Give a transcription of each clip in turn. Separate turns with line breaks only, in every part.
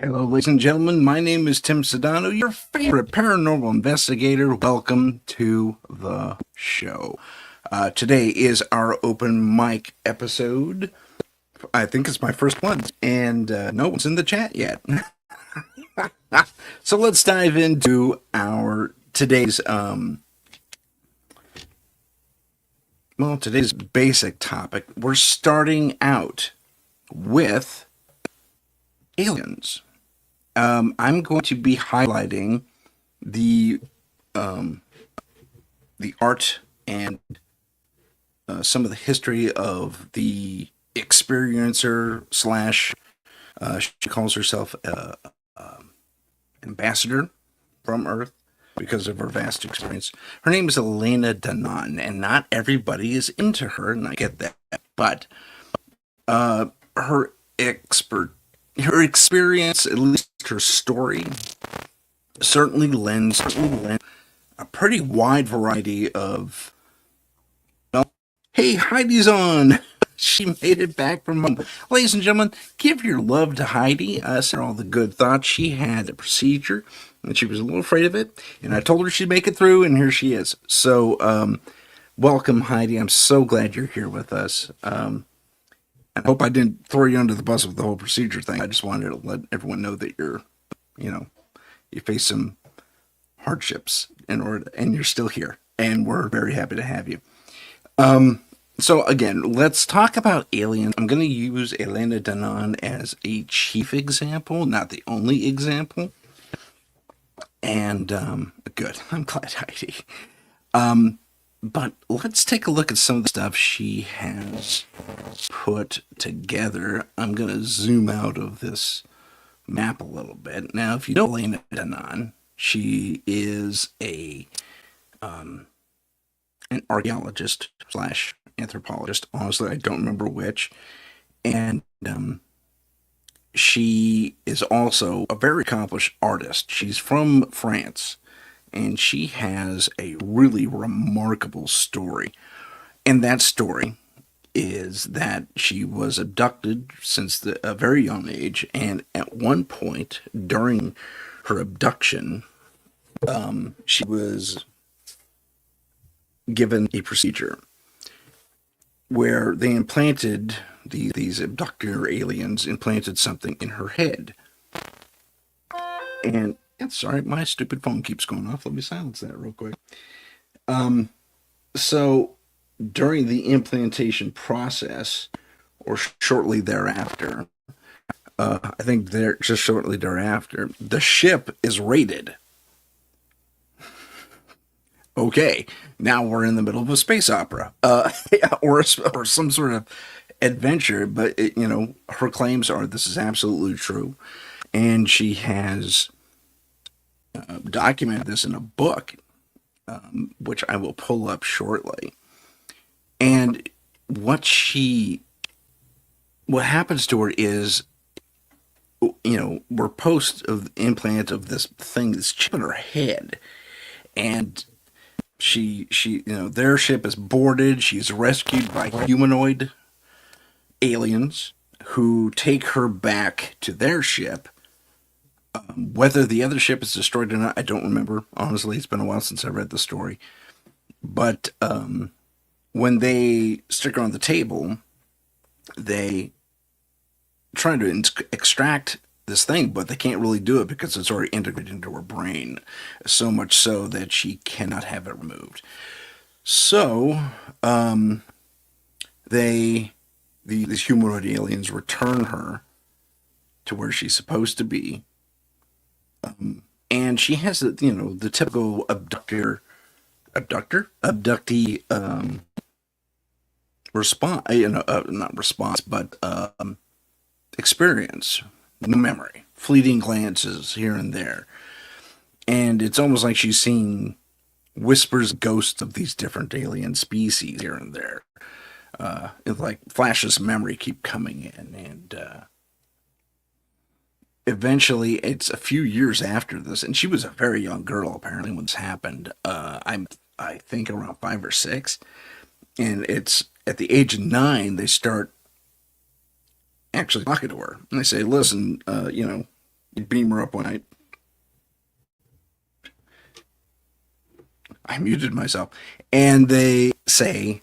Hello, ladies and gentlemen. My name is Tim Sudano, your favorite paranormal investigator. Welcome to the show. Today is our open mic episode. I think it's my first one, and no one's in the chat yet. So let's dive into our today's basic topic. We're starting out with aliens. I'm going to be highlighting the art and some of the history of the experiencer slash. She calls herself ambassador from Earth because of her vast experience. Her name is Elena Danan, and not everybody is into her, and I get that. But her her experience, at least her story, certainly lends a pretty wide variety of. Well, hey, Heidi's on. She made it back from home. Ladies and gentlemen, give your love to Heidi. Send her all the good thoughts. She had a procedure, and she was a little afraid of it. And I told her she'd make it through, and here she is. So, welcome, Heidi. I'm so glad you're here with us. I hope I didn't throw you under the bus with the whole procedure thing. I just wanted to let everyone know that you face some hardships and you're still here, and we're very happy to have you. So again, let's talk about aliens. I'm going to use Elena Danan as a chief example, not the only example. And good, I'm glad, Heidi. But let's take a look at some of the stuff she has put together. I'm going to zoom out of this map a little bit. Now, if you know Elena Danan, she is an archaeologist slash anthropologist. Honestly, I don't remember which. And she is also a very accomplished artist. She's from France, and she has a really remarkable story. And that story is that she was abducted since a very young age, and at one point during her abduction, she was given a procedure where they implanted these abductor aliens implanted something in her head. And sorry, my stupid phone keeps going off. Let me silence that real quick. So during the implantation process, or shortly thereafter, I think there just shortly thereafter, the ship is raided. Okay, now we're in the middle of a space opera, or some sort of adventure. But her claims are this is absolutely true, and she has documented this in a book, which I will pull up shortly. And what happens to her is, we're post of the implant of this thing, this chip in her head, and their ship is boarded. She's rescued by humanoid aliens who take her back to their ship. Whether the other ship is destroyed or not, I don't remember. Honestly, it's been a while since I read the story. But when they stick her on the table, they try to extract this thing, but they can't really do it because it's already integrated into her brain, so much so that she cannot have it removed. So, these humanoid aliens return her to where she's supposed to be, and she has the typical abductee response, not response, but experience. No memory, fleeting glances here and there. And it's almost like she's seeing whispers, ghosts of these different alien species here and there. It's like flashes of memory keep coming in. And eventually, it's a few years after this, and she was a very young girl, apparently, when this happened. I think around 5 or 6. And it's at the age of 9, they start actually talking to her. And they say, listen, beam her up one night. I muted myself. And they say,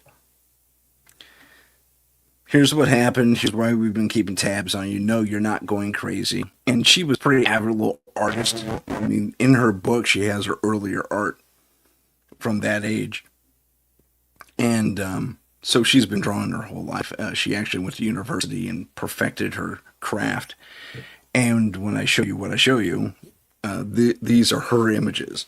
here's what happened. Here's why we've been keeping tabs on you. No, you're not going crazy. And she was a pretty avid little artist. I mean, in her book, she has her earlier art from that age. And so she's been drawing her whole life. She actually went to university and perfected her craft. And when I show you what I show you, these are her images.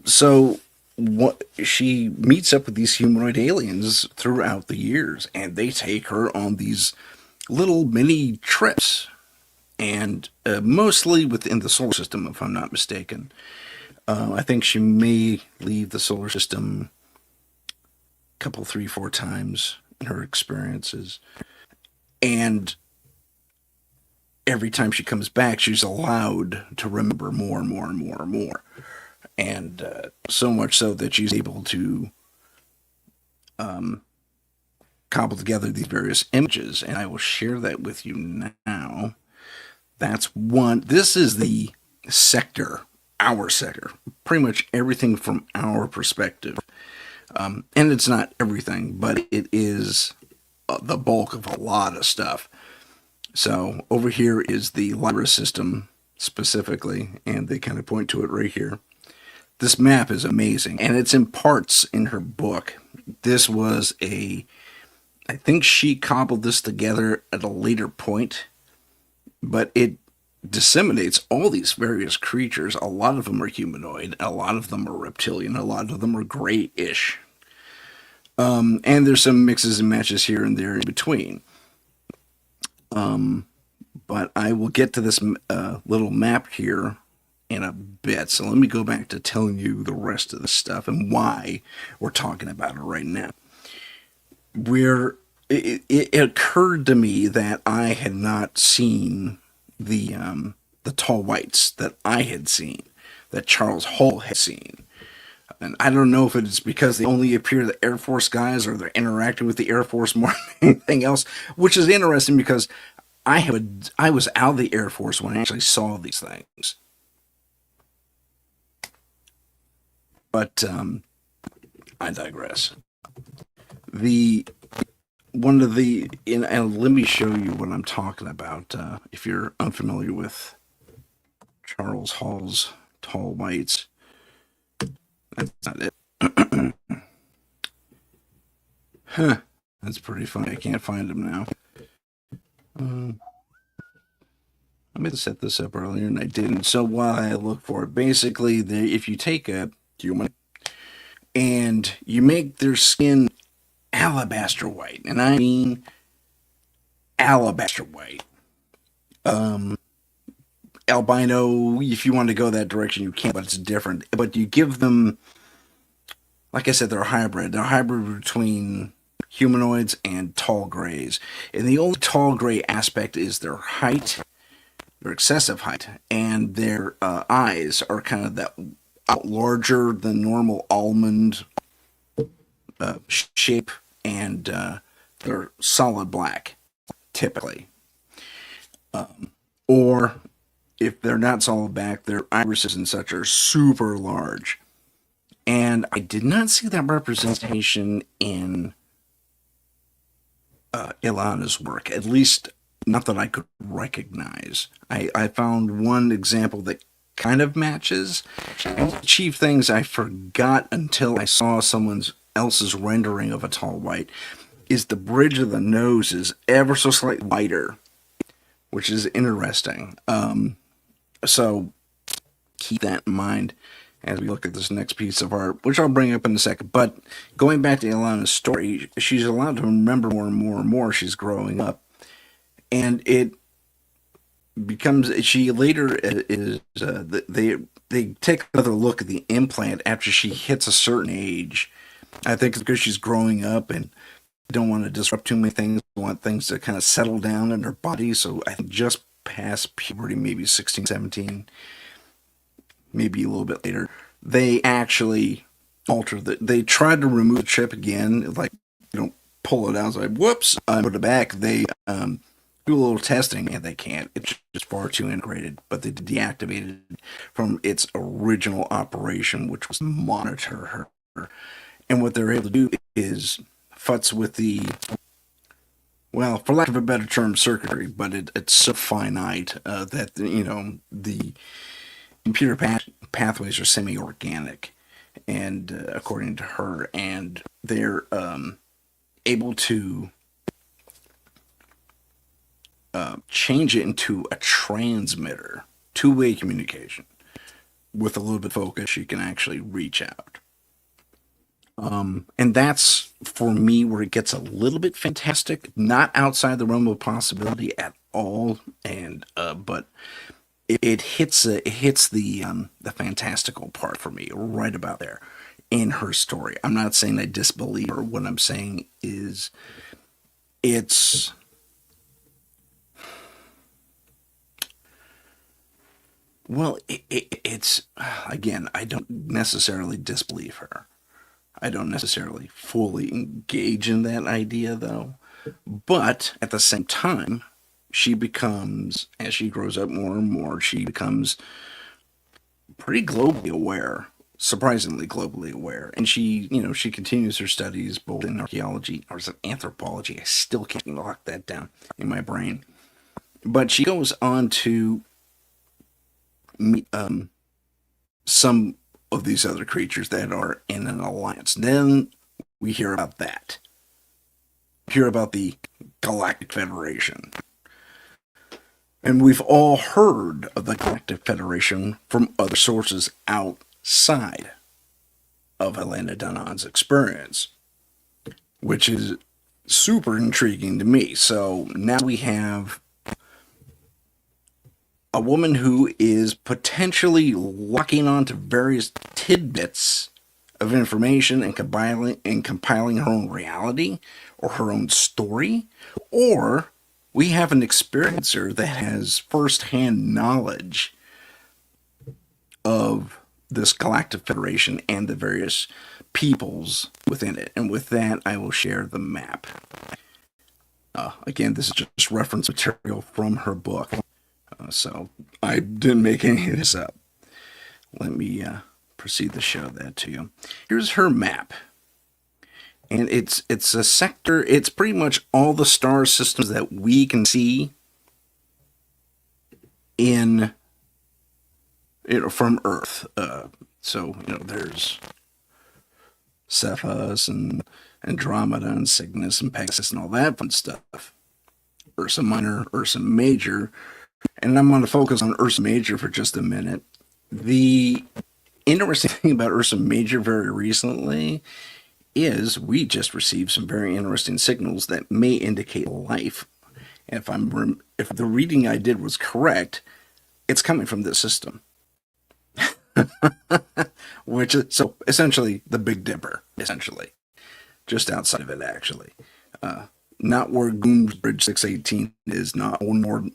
So what she meets up with these humanoid aliens throughout the years, and they take her on these little mini trips, and mostly within the solar system, if I'm not mistaken. I think she may leave the solar system a couple, three, four times in her experiences, and every time she comes back, she's allowed to remember more and more and more and more. And so much so that she's able to cobble together these various images. And I will share that with you now. That's one. This is the sector, our sector. Pretty much everything from our perspective. And it's not everything, but it is the bulk of a lot of stuff. So over here is the Lyra system specifically, and they kind of point to it right here. This map is amazing, and it's in parts in her book. This was I think she cobbled this together at a later point, but it disseminates all these various creatures. A lot of them are humanoid, a lot of them are reptilian, a lot of them are grayish. And there's some mixes and matches here and there in between. But I will get to this little map here in a bit. So let me go back to telling you the rest of the stuff and why we're talking about it right now. It occurred to me that I had not seen the tall whites that I had seen, that Charles Hull had seen. And I don't know if it's because they only appear to the Air Force guys or they're interacting with the Air Force more than anything else, which is interesting because I was out of the Air Force when I actually saw these things. But I digress. The one of the and let me show you what I'm talking about. If you're unfamiliar with Charles Hall's tall whites, that's not it. Huh? That's pretty funny. I can't find them now. I meant to set this up earlier and I didn't. So while I look for it, basically, if you take a human and you make their skin alabaster white, and I mean alabaster white. Albino, if you want to go that direction, you can, but it's different. But you give them, like I said, they're a hybrid. They're a hybrid between humanoids and tall grays. And the only tall gray aspect is their height, their excessive height, and their eyes are kind of that larger than normal almond shape, and they're solid black, typically. Or if they're not solid black, their irises and such are super large. And I did not see that representation in Ilana's work, at least not that I could recognize. I found one example that kind of matches. And the chief things I forgot until I saw someone else's rendering of a tall white is the bridge of the nose is ever so slightly wider, which is interesting. So keep that in mind as we look at this next piece of art, which I'll bring up in a second. But going back to Ilana's story, she's allowed to remember more and more and more. She's growing up, and it becomes she later is they take another look at the implant after she hits a certain age. I think it's because she's growing up and don't want to disrupt too many things. Want things to kind of settle down in her body. So I think just past puberty, maybe 16, 17, maybe a little bit later, they actually alter they tried to remove the chip again, like, pull it out. It's like, whoops, I put it back. They do a little testing, and they can't. It's just far too integrated. But they deactivated it from its original operation, which was monitor her. And what they're able to do is futz with the, well, for lack of a better term, circuitry, but it's so finite that, the computer pathways are semi-organic, and according to her, and they're able to change it into a transmitter, two-way communication. With a little bit of focus, she can actually reach out. And that's, for me, where it gets a little bit fantastic, not outside the realm of possibility at all, and but it hits the fantastical part for me right about there in her story. I'm not saying I disbelieve her. What I'm saying is it's, well, it's, again, I don't necessarily disbelieve her. I don't necessarily fully engage in that idea, though. But at the same time, she becomes, as she grows up more and more, she becomes pretty globally aware, surprisingly globally aware. And she continues her studies both in archaeology, or is it anthropology? I still can't lock that down in my brain. But she goes on to meet some of these other creatures that are in an alliance. Then we hear about that. Hear about the Galactic Federation. And we've all heard of the Galactic Federation from other sources outside of Helena Dunham's experience, which is super intriguing to me. So now we have a woman who is potentially locking onto various tidbits of information and compiling her own reality or her own story, or we have an experiencer that has firsthand knowledge of this Galactic Federation and the various peoples within it. And with that, I will share the map. Again, this is just reference material from her book. So I didn't make any of this up. Let me proceed to show that to you. Here's her map. And it's a sector, it's pretty much all the star systems that we can see in, from Earth. So, there's Cephas and Andromeda and Cygnus and Pegasus and all that fun stuff. Ursa Minor, Ursa Major. And I'm going to focus on Ursa Major for just a minute. The interesting thing about Ursa Major very recently is we just received some very interesting signals that may indicate life. And if the reading I did was correct, it's coming from this system. Which is, so essentially, the Big Dipper, essentially. Just outside of it, actually. Not where Goombridge 618 is, not nor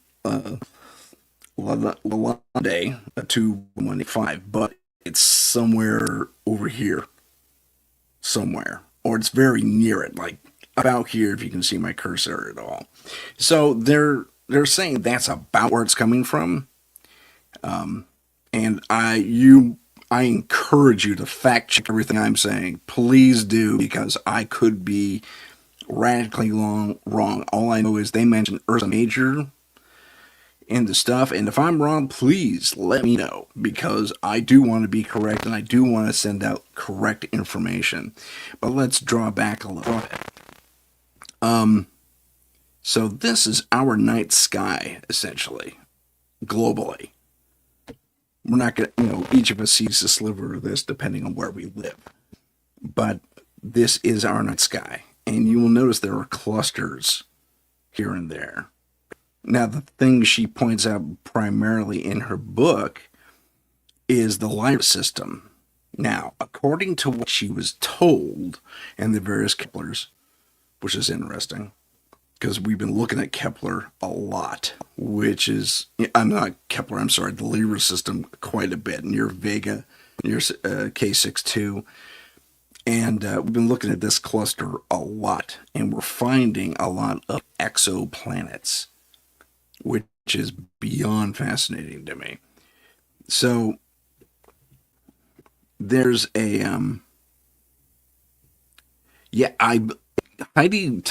Lalande 2185, but it's somewhere over here. Somewhere. Or it's very near it, like about here, if you can see my cursor at all. So they're saying that's about where it's coming from. And I encourage you to fact check everything I'm saying. Please do, because I could be radically wrong. All I know is they mentioned Ursa Major in the stuff, and if I'm wrong, please let me know, because I do want to be correct and I do want to send out correct information. But let's draw back a little bit. So this is our night sky, essentially, globally. We're not going to, each of us sees a sliver of this depending on where we live. But this is our night sky. And you will notice there are clusters here and there. Now, the thing she points out primarily in her book is the light system. Now, according to what she was told in the various Keplers, which is interesting, because we've been looking at Kepler a lot, which is, I'm not Kepler, I'm sorry, the Lyra system quite a bit, near Vega, near K62. And we've been looking at this cluster a lot, and we're finding a lot of exoplanets which is beyond fascinating to me. So there's a yeah, I Heidi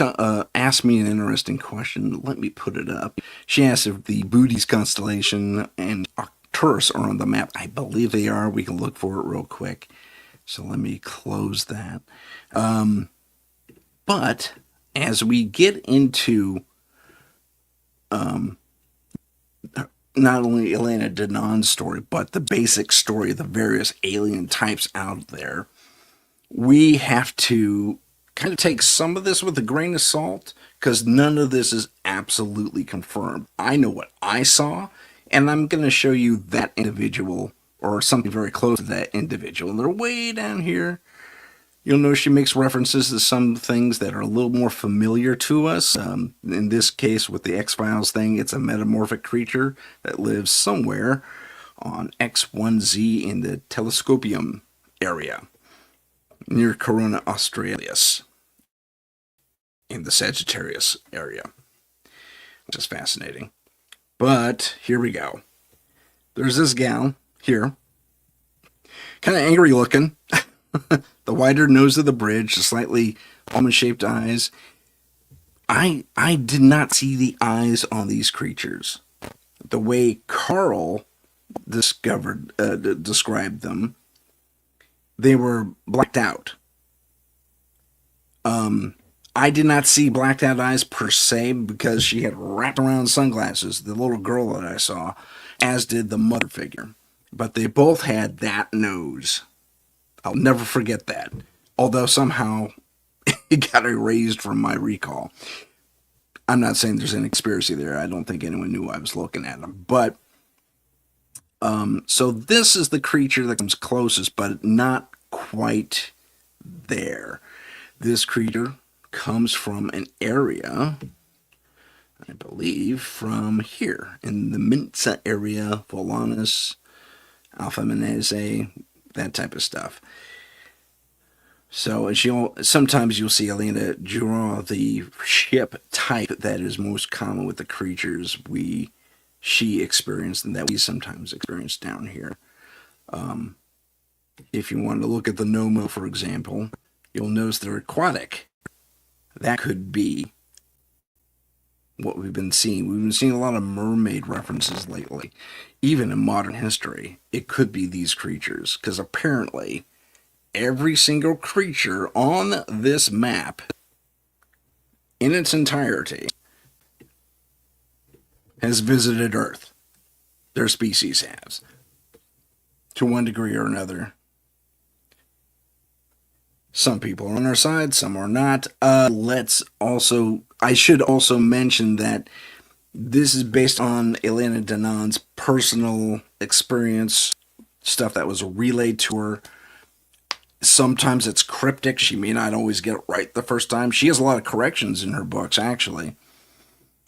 asked me an interesting question. Let me put it up. She asked if the Bootes constellation and Arcturus are on the map. I believe they are. We can look for it real quick. So let me close that. But as we get into not only Elena Danon's story, but the basic story of the various alien types out there, we have to kind of take some of this with a grain of salt because none of this is absolutely confirmed. I know what I saw, and I'm going to show you that individual or something very close to that individual. And they're way down here. You'll notice she makes references to some things that are a little more familiar to us. In this case, with the X-Files thing, it's a metamorphic creature that lives somewhere on X1Z in the telescopium area near Corona Australis in the Sagittarius area, which is fascinating. But here we go. There's this gal here, kind of angry looking. The wider nose of the bridge, the slightly almond-shaped eyes. I did not see the eyes on these creatures. The way Carl described them, they were blacked out. I did not see blacked out eyes per se because she had wrapped around sunglasses, the little girl that I saw, as did the mother figure. But they both had that nose. I'll never forget that. Although somehow it got erased from my recall. I'm not saying there's any conspiracy there. I don't think anyone knew I was looking at them. But, so this is the creature that comes closest, but not quite there. This creature comes from an area, I believe, from here, in the Minza area, Volanus, Alpha Menese, that type of stuff. So sometimes you'll see Elena draw the ship type that is most common with the creatures she experienced and that we sometimes experience down here. If you want to look at the Nomo, for example, you'll notice they're aquatic. That could be what we've been seeing. We've been seeing a lot of mermaid references lately. Even in modern history, it could be these creatures, because apparently every single creature on this map in its entirety has visited Earth. Their species has, to one degree or another. Some people are on our side, some are not. I should also mention that this is based on Elena Danon's personal experience, stuff that was relayed to her. Sometimes it's cryptic. She may not always get it right the first time. She has a lot of corrections in her books, actually.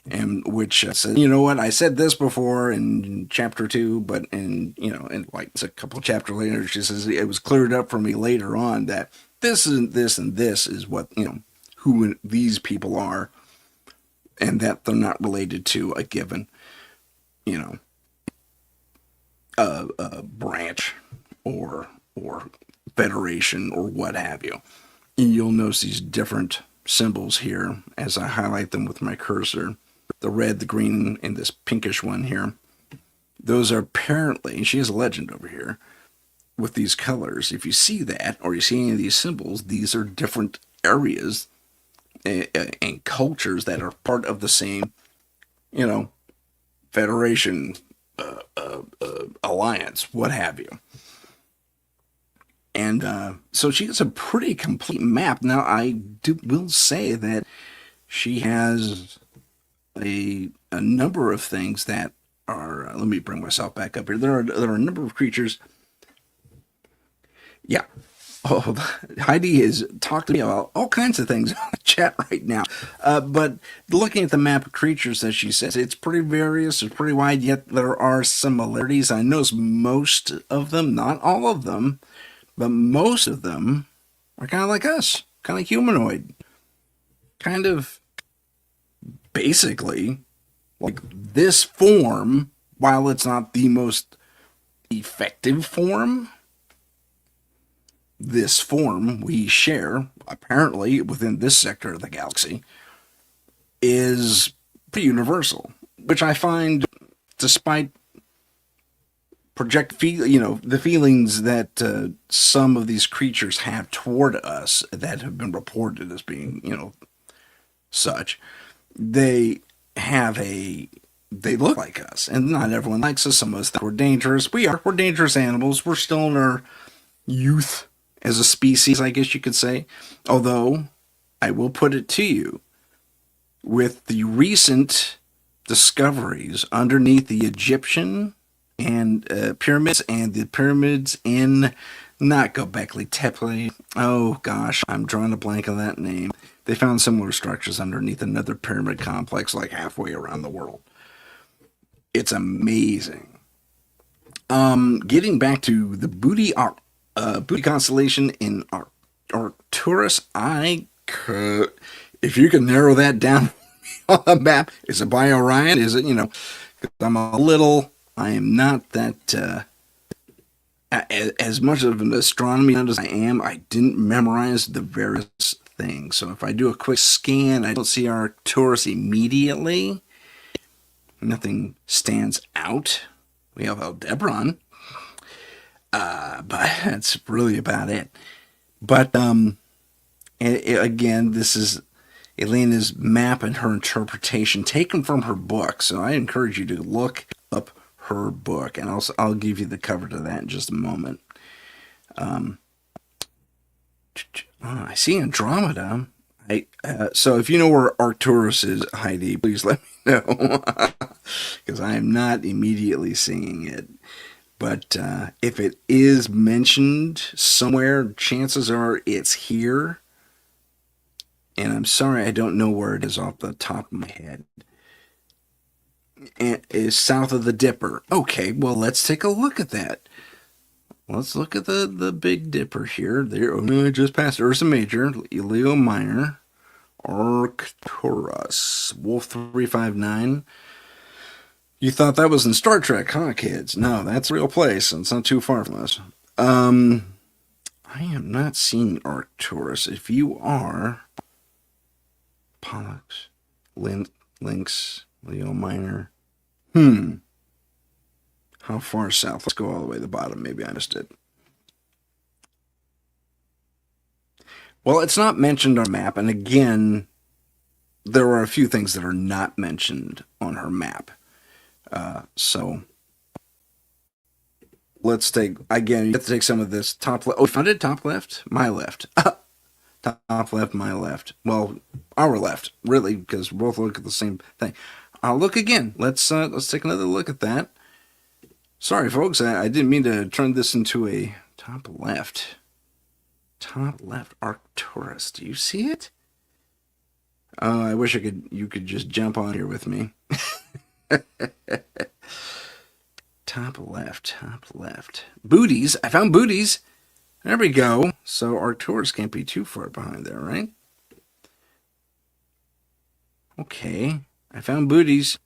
And which said, you know what, I said this before in chapter 2, but in like it's a couple chapters later, she says it was cleared up for me later on that this isn't this and this is what, who these people are, and that they're not related to a given, a branch or federation or what have you. And you'll notice these different symbols here as I highlight them with my cursor. The red, the green, and this pinkish one here. Those are apparently, she has a legend over here, with these colors. If you see that, or you see any of these symbols, these are different areas and cultures that are part of the same, federation, alliance, what have you. And so she has a pretty complete map. Now, will say that she has a number of things that are. Let me bring myself back up here. There are a number of creatures. Yeah. Oh, Heidi has talked to me about all kinds of things on the chat right now. But looking at the map of creatures, as she says, it's pretty various, it's pretty wide, yet there are similarities. I notice most of them, not all of them, but most of them are kind of like us, kind of humanoid, kind of basically Like this form, while it's not the most effective form, this form we share, apparently within this sector of the galaxy, is pretty universal, which I find, despite the feelings that some of these creatures have toward us that have been reported as being, such, they have they look like us, and not everyone likes us. Some of us think we're dangerous. We're dangerous animals. We're still in our youth as a species, I guess you could say. Although, I will put it to you, with the recent discoveries underneath the Egyptian and pyramids, and the pyramids in, not Göbekli Tepe. Oh gosh, I'm drawing a blank on that name. They found similar structures underneath another pyramid complex like halfway around the world. It's amazing. Getting back to the Booty constellation in Arcturus, I could, if you can narrow that down on the map, is it by Orion? Is it, 'cause I am not that, as much of an astronomy nut as I am, I didn't memorize the various things. So if I do a quick scan, I don't see Arcturus immediately. Nothing stands out. We have Aldebaran, but that's really about it. But again, this is Elena's map and her interpretation taken from her book. So I encourage you to look up her book, and I'll give you the cover to that in just a moment. I see Andromeda. So if you know where Arcturus is, Heidi, please let me know, because I am not immediately seeing it. But if it is mentioned somewhere, chances are it's here. And I'm sorry, I don't know where it is off the top of my head. It is south of the Dipper. Okay, well, let's take a look at that. Let's look at the Big Dipper here. There, I just passed Ursa Major, Leo Minor, Arcturus, Wolf 359. You thought that was in Star Trek, huh, kids? No, that's a real place, and it's not too far from us. I am not seeing Arcturus. If you are, Pollux, Lynx, Leo Minor. How far south? Let's go all the way to the bottom. Maybe I missed it. Well, it's not mentioned on a map, and again, there are a few things that are not mentioned on her map. So let's take, again, you have to take some of this top left. Oh, found it? Top left? My left. Top left, my left. Well, our left, really, because we both look at the same thing. I'll look again. Let's take another look at that. Sorry, folks, I didn't mean to turn this into a top left. Top left Arcturus. Do you see it? I wish you could just jump on here with me. Top left. Booties. I found booties. There we go. So Arcturus can't be too far behind there, right? Okay. I found booties.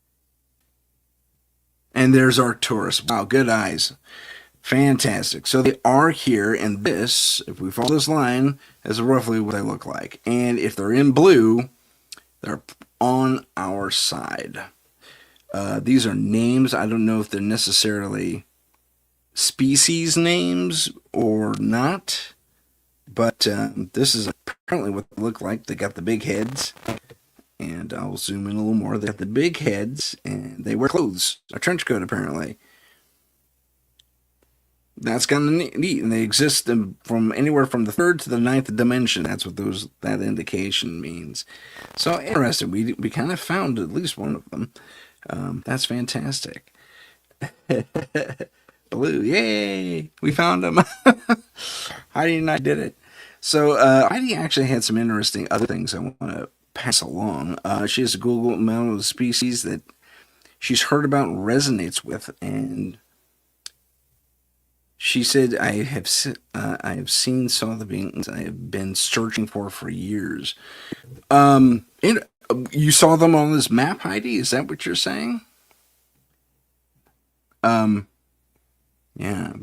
And there's Arcturus. Wow, good eyes. Fantastic. So they are here, and this, if we follow this line, is roughly what they look like. And if they're in blue, they're on our side. These are names. I don't know if they're necessarily species names or not, but this is apparently what they look like. They got the big heads, and I'll zoom in a little more. They got the big heads, and they wear clothes, a trench coat apparently. That's kind of neat, and they exist from anywhere from the third to the ninth dimension. That's what that indication means. So interesting. We kind of found at least one of them. That's fantastic. Blue, yay! We found them. Heidi and I did it. So Heidi actually had some interesting other things I want to pass along. She has a Google amount of the species that she's heard about and resonates with, and She said, I have seen some of the beings I have been searching for years. You saw them on this map, Heidi? Is that what you're saying? Um, yeah.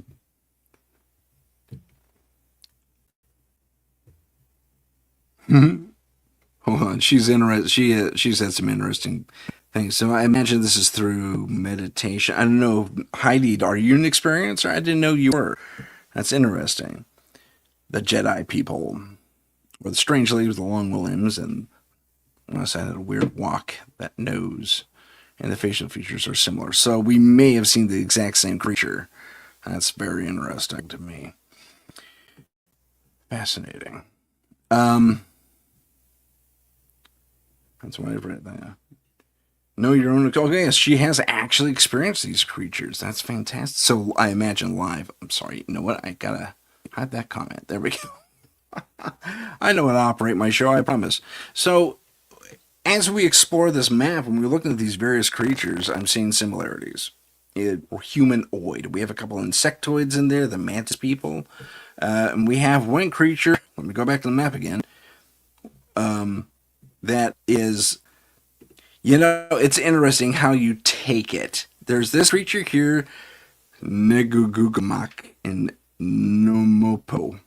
Hold on, she's interested. She said some interesting things. So I imagine this is through meditation. I don't know, Heidi. Are you an experiencer? I didn't know you were. That's interesting. The Jedi people, or the strange lady with the long limbs, and unless I had a weird walk, that nose, and the facial features are similar. So we may have seen the exact same creature. That's very interesting to me. Fascinating. Um, that's what I've read. Know your own. Okay, yes, she has actually experienced these creatures. That's fantastic. So I imagine live. I'm sorry. You know what? I gotta hide that comment. There we go. I know how to operate my show. I promise. So as we explore this map and we're looking at these various creatures, I'm seeing similarities. We're humanoid. We have a couple insectoids in there, the mantis people. And we have one creature, let me go back to the map again, that is, it's interesting how you take it. There's this creature here, Negugugamak in Nomopo.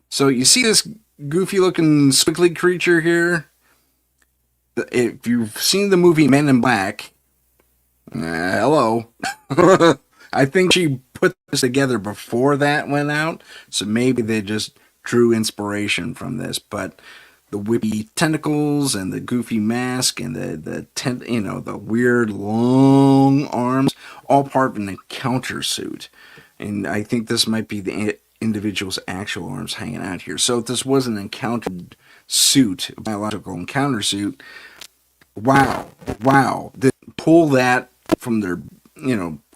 So you see this goofy looking squiggly creature here? If you've seen the movie Men in Black, hello. I think she put this together before that went out, so maybe they just drew inspiration from this. But the whippy tentacles and the goofy mask and the weird long arms, all part of an encounter suit. And I think this might be the individual's actual arms hanging out here. So if this was an encountered suit, a biological encounter suit, wow, they pull that from their,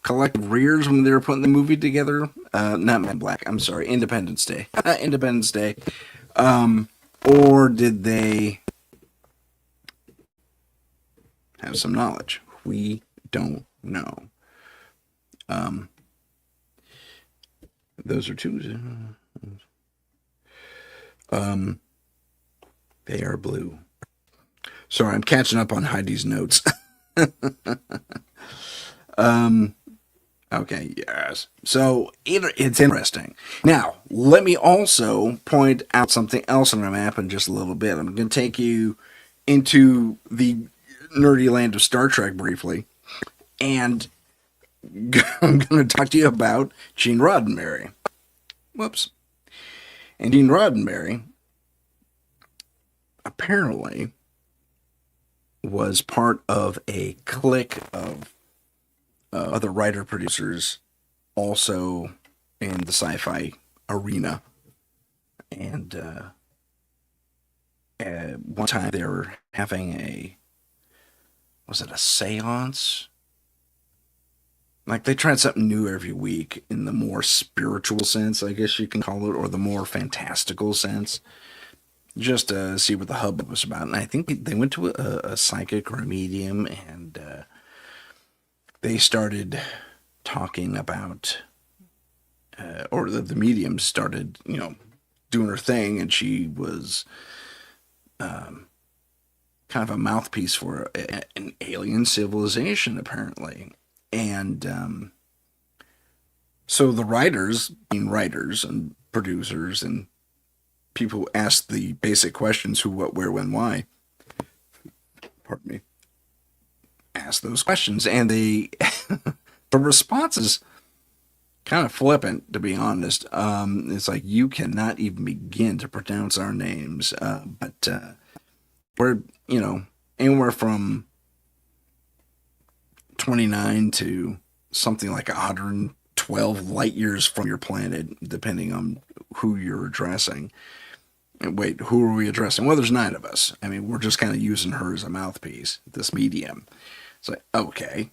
collective rears when they were putting the movie together. Not Men in Black, I'm sorry, Independence Day. Independence Day. Or did they have some knowledge? We don't know. Those are two. They are blue. Sorry, I'm catching up on Heidi's notes. Okay, yes. So it's interesting. Now, let me also point out something else on the map in just a little bit. I'm going to take you into the nerdy land of Star Trek briefly, and I'm going to talk to you about Gene Roddenberry. Whoops. And Gene Roddenberry apparently was part of a clique of other writer producers also in the sci-fi arena. And at one time they were having was it a seance? Like they tried something new every week in the more spiritual sense, I guess you can call it, or the more fantastical sense, just to see what the hubbub was about. And I think they went to a psychic or a medium, and they started talking about, or the medium started, doing her thing, and she was kind of a mouthpiece for an alien civilization, apparently. And so the writers, being writers and producers and people who ask the basic questions who, what, where, when, why, pardon me, ask those questions. And the response is kind of flippant, to be honest. It's like, you cannot even begin to pronounce our names. But we're, anywhere from 29 to something like 112 light years from your planet, depending on who you're addressing. And wait, who are we addressing? Well, there's 9 of us. I mean, we're just kind of using her as a mouthpiece, this medium. It's like, okay.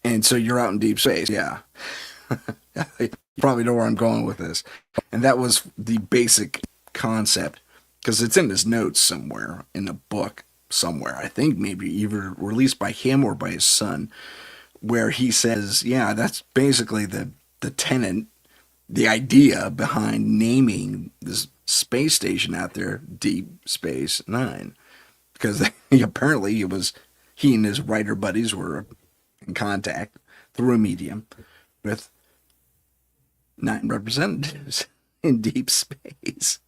And so you're out in deep space. Yeah. You probably know where I'm going with this. And that was the basic concept, because it's in his notes somewhere, in a book somewhere. I think maybe either released by him or by his son, where he says, yeah, that's basically the tenant the idea behind naming this space station out there Deep Space Nine, because apparently it was he and his writer buddies were in contact through a medium with 9 representatives in deep space.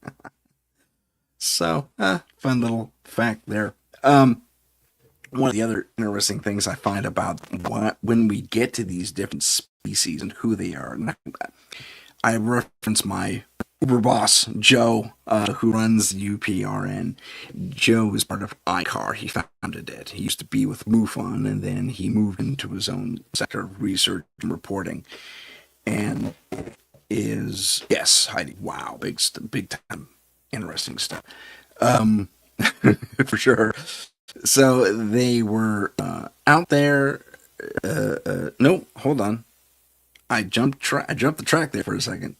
So, fun little fact there. One of the other interesting things I find about when we get to these different species and who they are, and I reference my Uber boss, Joe, who runs UPRN. Joe is part of ICAR. He founded it. He used to be with MUFON, and then he moved into his own sector of research and reporting. And is, yes, Heidi, wow, big time, interesting stuff. For sure. So they were out there. Nope, hold on. I jumped the track there for a second.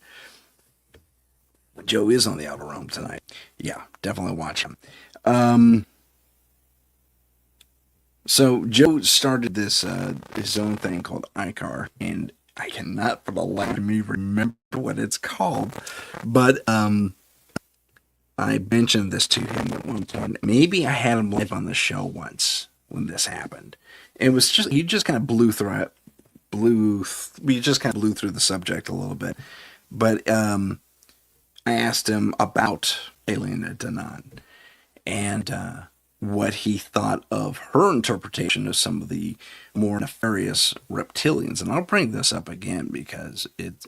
Joe is on the Outer Realm tonight. Yeah, definitely watch him. So Joe started this his own thing called ICAR, and I cannot for the life of me remember what it's called, but I mentioned this to him at one point. Maybe I had him live on the show once when this happened. It was just he just kind of blew through the subject a little bit, but I asked him about Elena Danan and what he thought of her interpretation of some of the more nefarious reptilians. And I'll bring this up again because it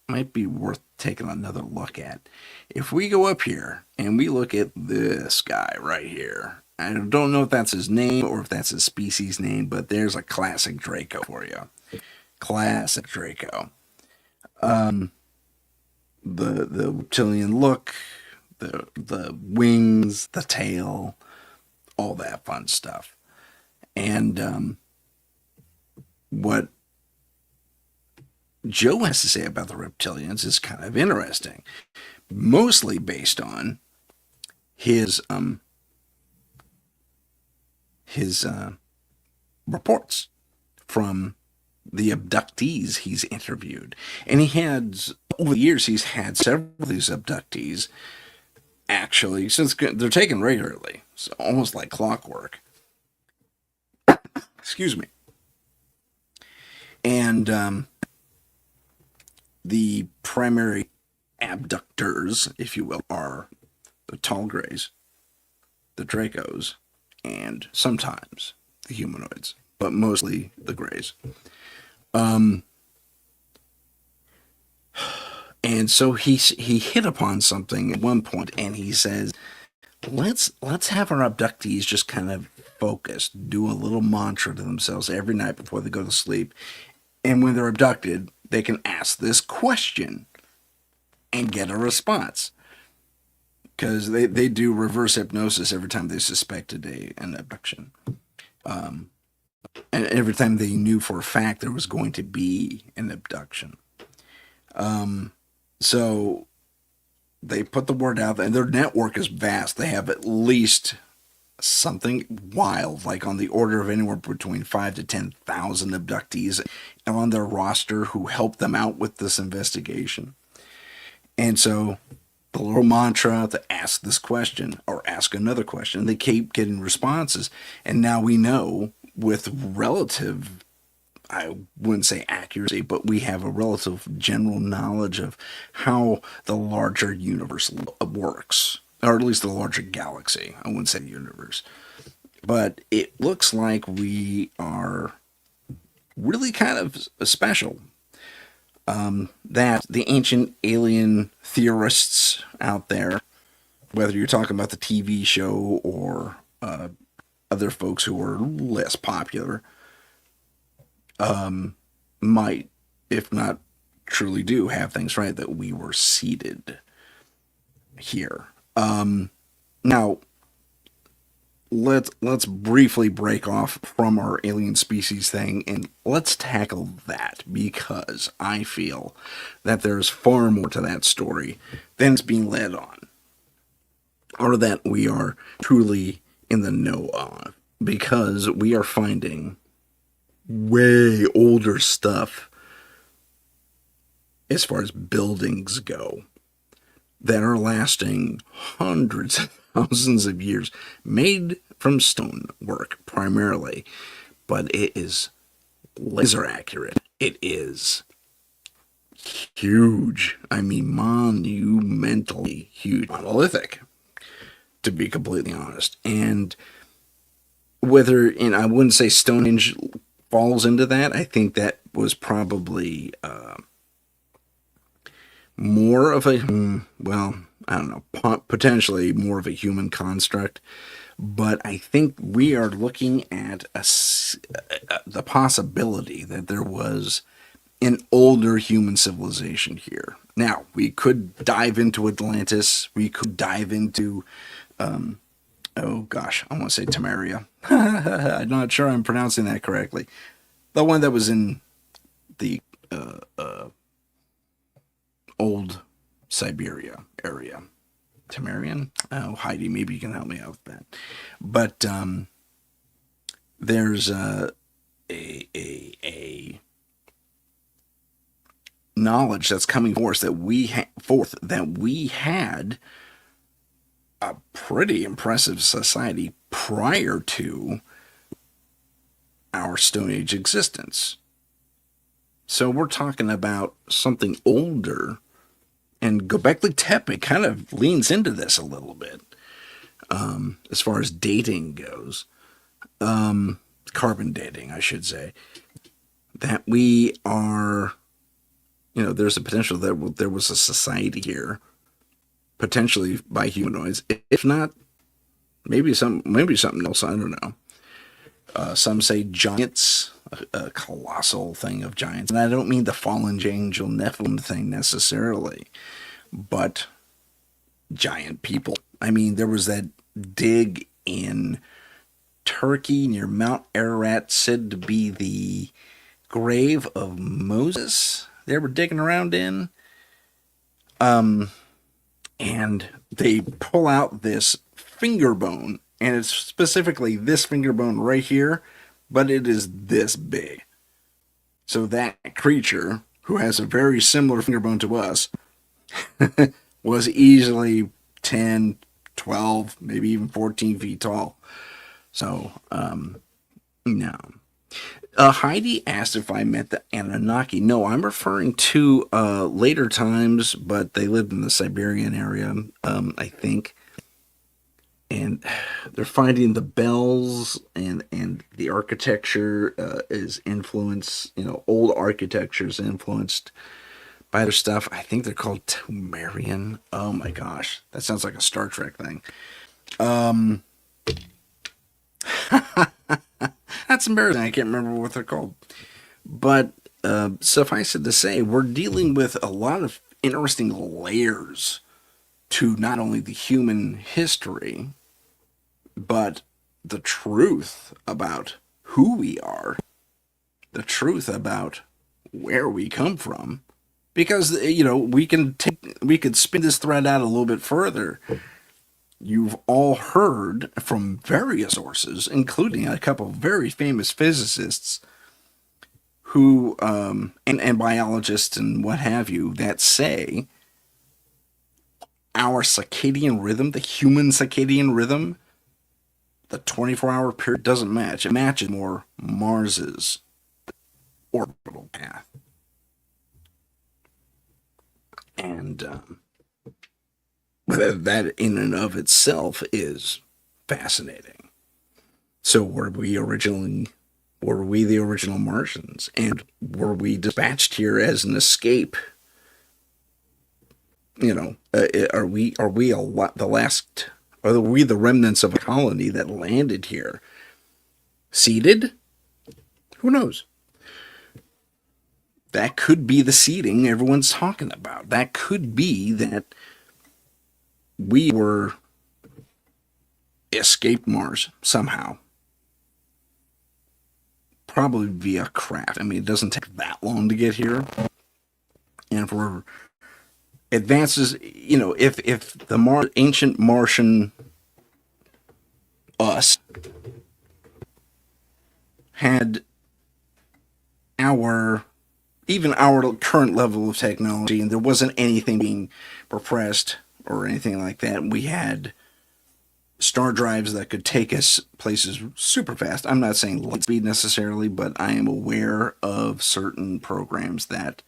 might be worth taking another look at. If we go up here and we look at this guy right here, I don't know if that's his name or if that's his species name, but there's a classic Draco for you. Classic Draco. The reptilian look, the wings, the tail, all that fun stuff. And what Joe has to say about the reptilians is kind of interesting, mostly based on his reports from the abductees he's interviewed. And over the years, he's had several of these abductees, actually, since they're taken regularly. It's almost like clockwork. Excuse me. And the primary abductors, if you will, are the tall grays, the Dracos, and sometimes the humanoids, but mostly the grays. And so he hit upon something at one point, and he says, let's have our abductees just kind of focus, do a little mantra to themselves every night before they go to sleep. And when they're abducted, they can ask this question and get a response. Because they do reverse hypnosis every time they suspected an abduction. And every time they knew for a fact there was going to be an abduction. So they put the word out, and their network is vast. They have at least something wild, like on the order of anywhere between 5,000 to 10,000 abductees on their roster who help them out with this investigation. And so the little mantra to ask this question or ask another question, they keep getting responses. And now we know with relative, I wouldn't say accuracy, but we have a relative general knowledge of how the larger universe works, or at least the larger galaxy. I wouldn't say universe. But it looks like we are really kind of special. That the ancient alien theorists out there, whether you're talking about the TV show or other folks who are less popular, might, if not truly do, have things right, that we were seated here. Now, let's briefly break off from our alien species thing and let's tackle that, because I feel that there's far more to that story than it's being led on, or that we are truly in the know on, because we are finding way older stuff as far as buildings go that are lasting hundreds of thousands of years, made from stone work primarily, but it is laser accurate. It is huge. I mean, monumentally huge. Monolithic, to be completely honest. And and I wouldn't say Stonehenge falls into that. I think that was probably more of a, well, I don't know, potentially more of a human construct. But I think we are looking at the possibility that there was an older human civilization here. Now, we could dive into Atlantis. We could dive into, oh gosh, I want to say Tamaria. I'm not sure I'm pronouncing that correctly. The one that was in the old Siberia area. Tamarian? Oh, Heidi, maybe you can help me out with that. But there's a knowledge that's coming forth that we had a pretty impressive society prior to our Stone Age existence. So we're talking about something older, and Göbekli Tepe kind of leans into this a little bit as far as dating goes, carbon dating, I should say, that we are, there's a potential that there was a society here, potentially by humanoids, if not, maybe something else. I don't know. Some say giants, a colossal thing of giants. And I don't mean the fallen angel Nephilim thing necessarily, but giant people. I mean, there was that dig in Turkey near Mount Ararat, said to be the grave of Moses they were digging around in. And they pull out this finger bone, and it's specifically this finger bone right here, but it is this big. So that creature, who has a very similar finger bone to us, was easily 10, 12, maybe even 14 feet tall. So, no. Heidi asked if I met the Anunnaki. No, I'm referring to later times, but they lived in the Siberian area, I think. And they're finding the bells and the architecture is influenced, old architecture is influenced by their stuff. I think they're called Tumerian. Oh my gosh, that sounds like a Star Trek thing. That's embarrassing. I can't remember what they're called. But suffice it to say, we're dealing with a lot of interesting layers to not only the human history, but the truth about who we are, the truth about where we come from. Because, we could spin this thread out a little bit further. You've all heard from various sources, including a couple of very famous physicists who, and biologists and what have you, that say our circadian rhythm, the human circadian rhythm, the 24-hour period doesn't match. It matches more Mars's orbital path. And that in and of itself is fascinating. So were we the original Martians? And were we dispatched here as an escape? Are we the last? Are we the remnants of a colony that landed here? Seeded? Who knows? That could be the seeding everyone's talking about. That could be that we were escaped Mars somehow. Probably via craft. I mean, it doesn't take that long to get here. And for advances, if the ancient Martian us had our even our current level of technology, and there wasn't anything being repressed or anything like that. We had star drives that could take us places super fast. I'm not saying light speed necessarily, but I am aware of certain programs that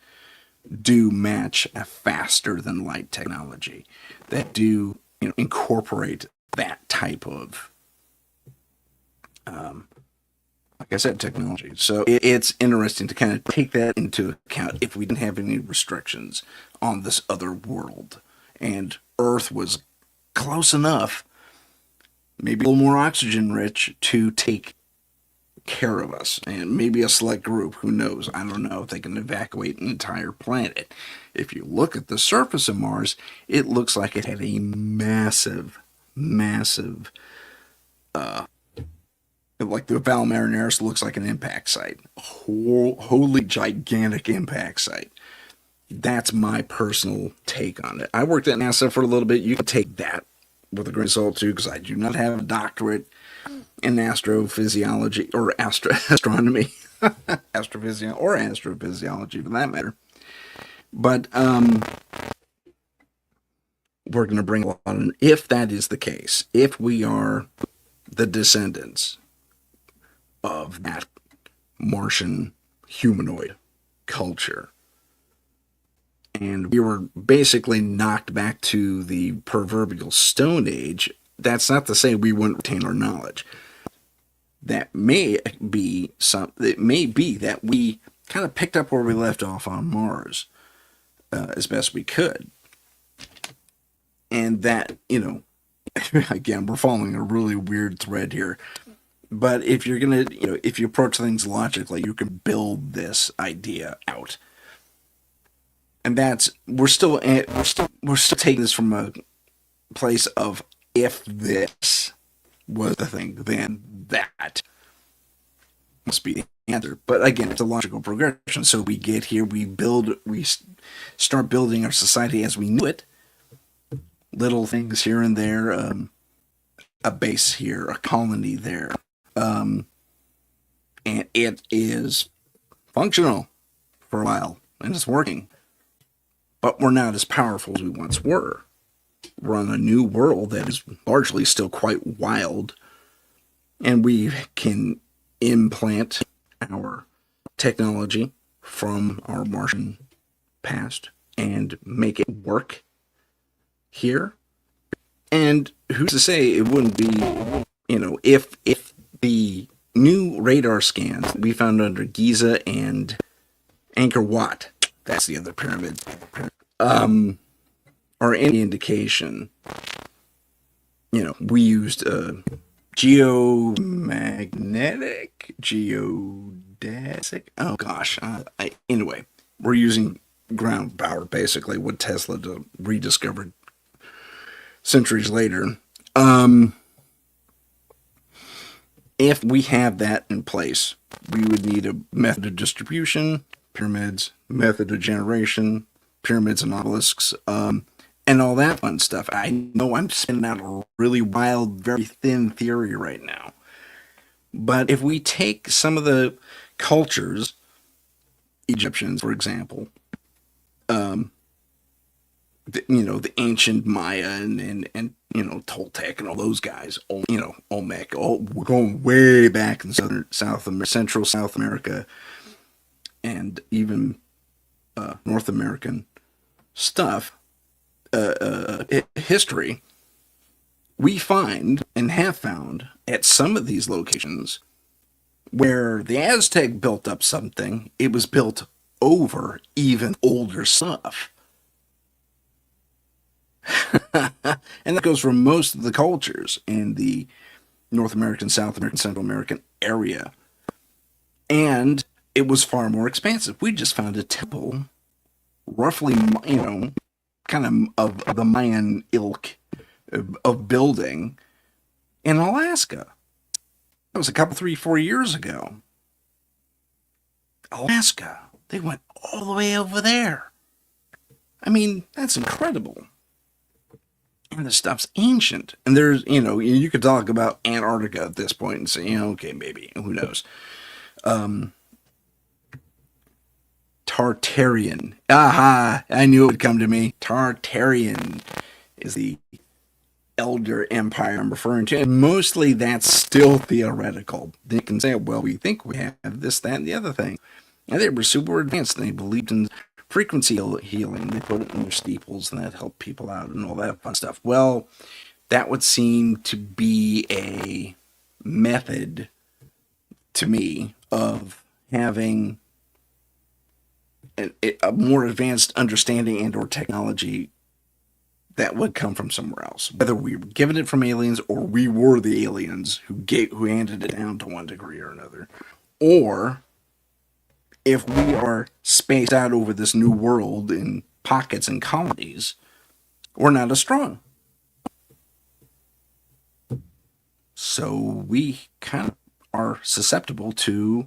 do match a faster than light technology, that do incorporate that type of like I said, technology. So it's interesting to kind of take that into account if we didn't have any restrictions on this other world. And Earth was close enough, maybe a little more oxygen rich, to take care of us. And maybe a select group, who knows? I don't know if they can evacuate an entire planet. If you look at the surface of Mars, it looks like it had a massive, massive like the Val Marineris looks like an impact site. Holy gigantic impact site. That's my personal take on it. I worked at NASA for a little bit. You can take that with a grain of salt too, because I do not have a doctorate in astrophysiology or astronomy, astrophysiology or astrophysiology for that matter. But we're going to bring a lot in. If that is the case, if we are the descendants of that Martian humanoid culture, and we were basically knocked back to the proverbial Stone Age, that's not to say we wouldn't retain our knowledge. That may be it may be that we kind of picked up where we left off on Mars as best we could, and that again, we're following a really weird thread here. But if you're gonna, if you approach things logically, you can build this idea out. And that's we're still taking this from a place of, if this was the thing, then that must be the answer. But again, it's a logical progression. So we get here, we start building our society as we knew it. Little things here and there, a base here, a colony there. And it is functional for a while, and it's working. But we're not as powerful as we once were. We're on a new world that is largely still quite wild, and we can implant our technology from our Martian past and make it work here. And who's to say it wouldn't be, if the new radar scans we found under Giza and Angkor Wat, that's the other pyramid, are any indication, we used geodesic. Oh gosh, anyway, we're using ground power, basically what Tesla rediscovered centuries later. If we have that in place, we would need a method of distribution, pyramids, method of generation, pyramids and obelisks, and all that fun stuff. I know I'm spinning out a really wild, very thin theory right now. But if we take some of the cultures, Egyptians, for example, the ancient Maya and Toltec and all those guys, Olmec, we're going way back in Central South America, and even North American stuff, history, we find and have found at some of these locations where the Aztec built up something, it was built over even older stuff. And that goes for most of the cultures in the North American, South American, Central American area. And it was far more expansive. We just found a temple, roughly, kind of the Mayan ilk of building in Alaska. That was a couple, 3-4 years ago. Alaska. They went all the way over there. I mean, that's incredible. And the stuff's ancient. And there's, you could talk about Antarctica at this point and say, okay, maybe, who knows. Tartarian. Aha! I knew it would come to me. Tartarian is the elder empire I'm referring to. And mostly that's still theoretical. They can say, well, we think we have this, that, and the other thing. And they were super advanced. They believed in frequency healing. They put it in their steeples and that helped people out and all that fun stuff. Well, that would seem to be a method to me of having a more advanced understanding and or technology that would come from somewhere else. Whether we were given it from aliens or we were the aliens who handed it down to one degree or another. Or if we are spaced out over this new world in pockets and colonies, we're not as strong. So we kind of are susceptible to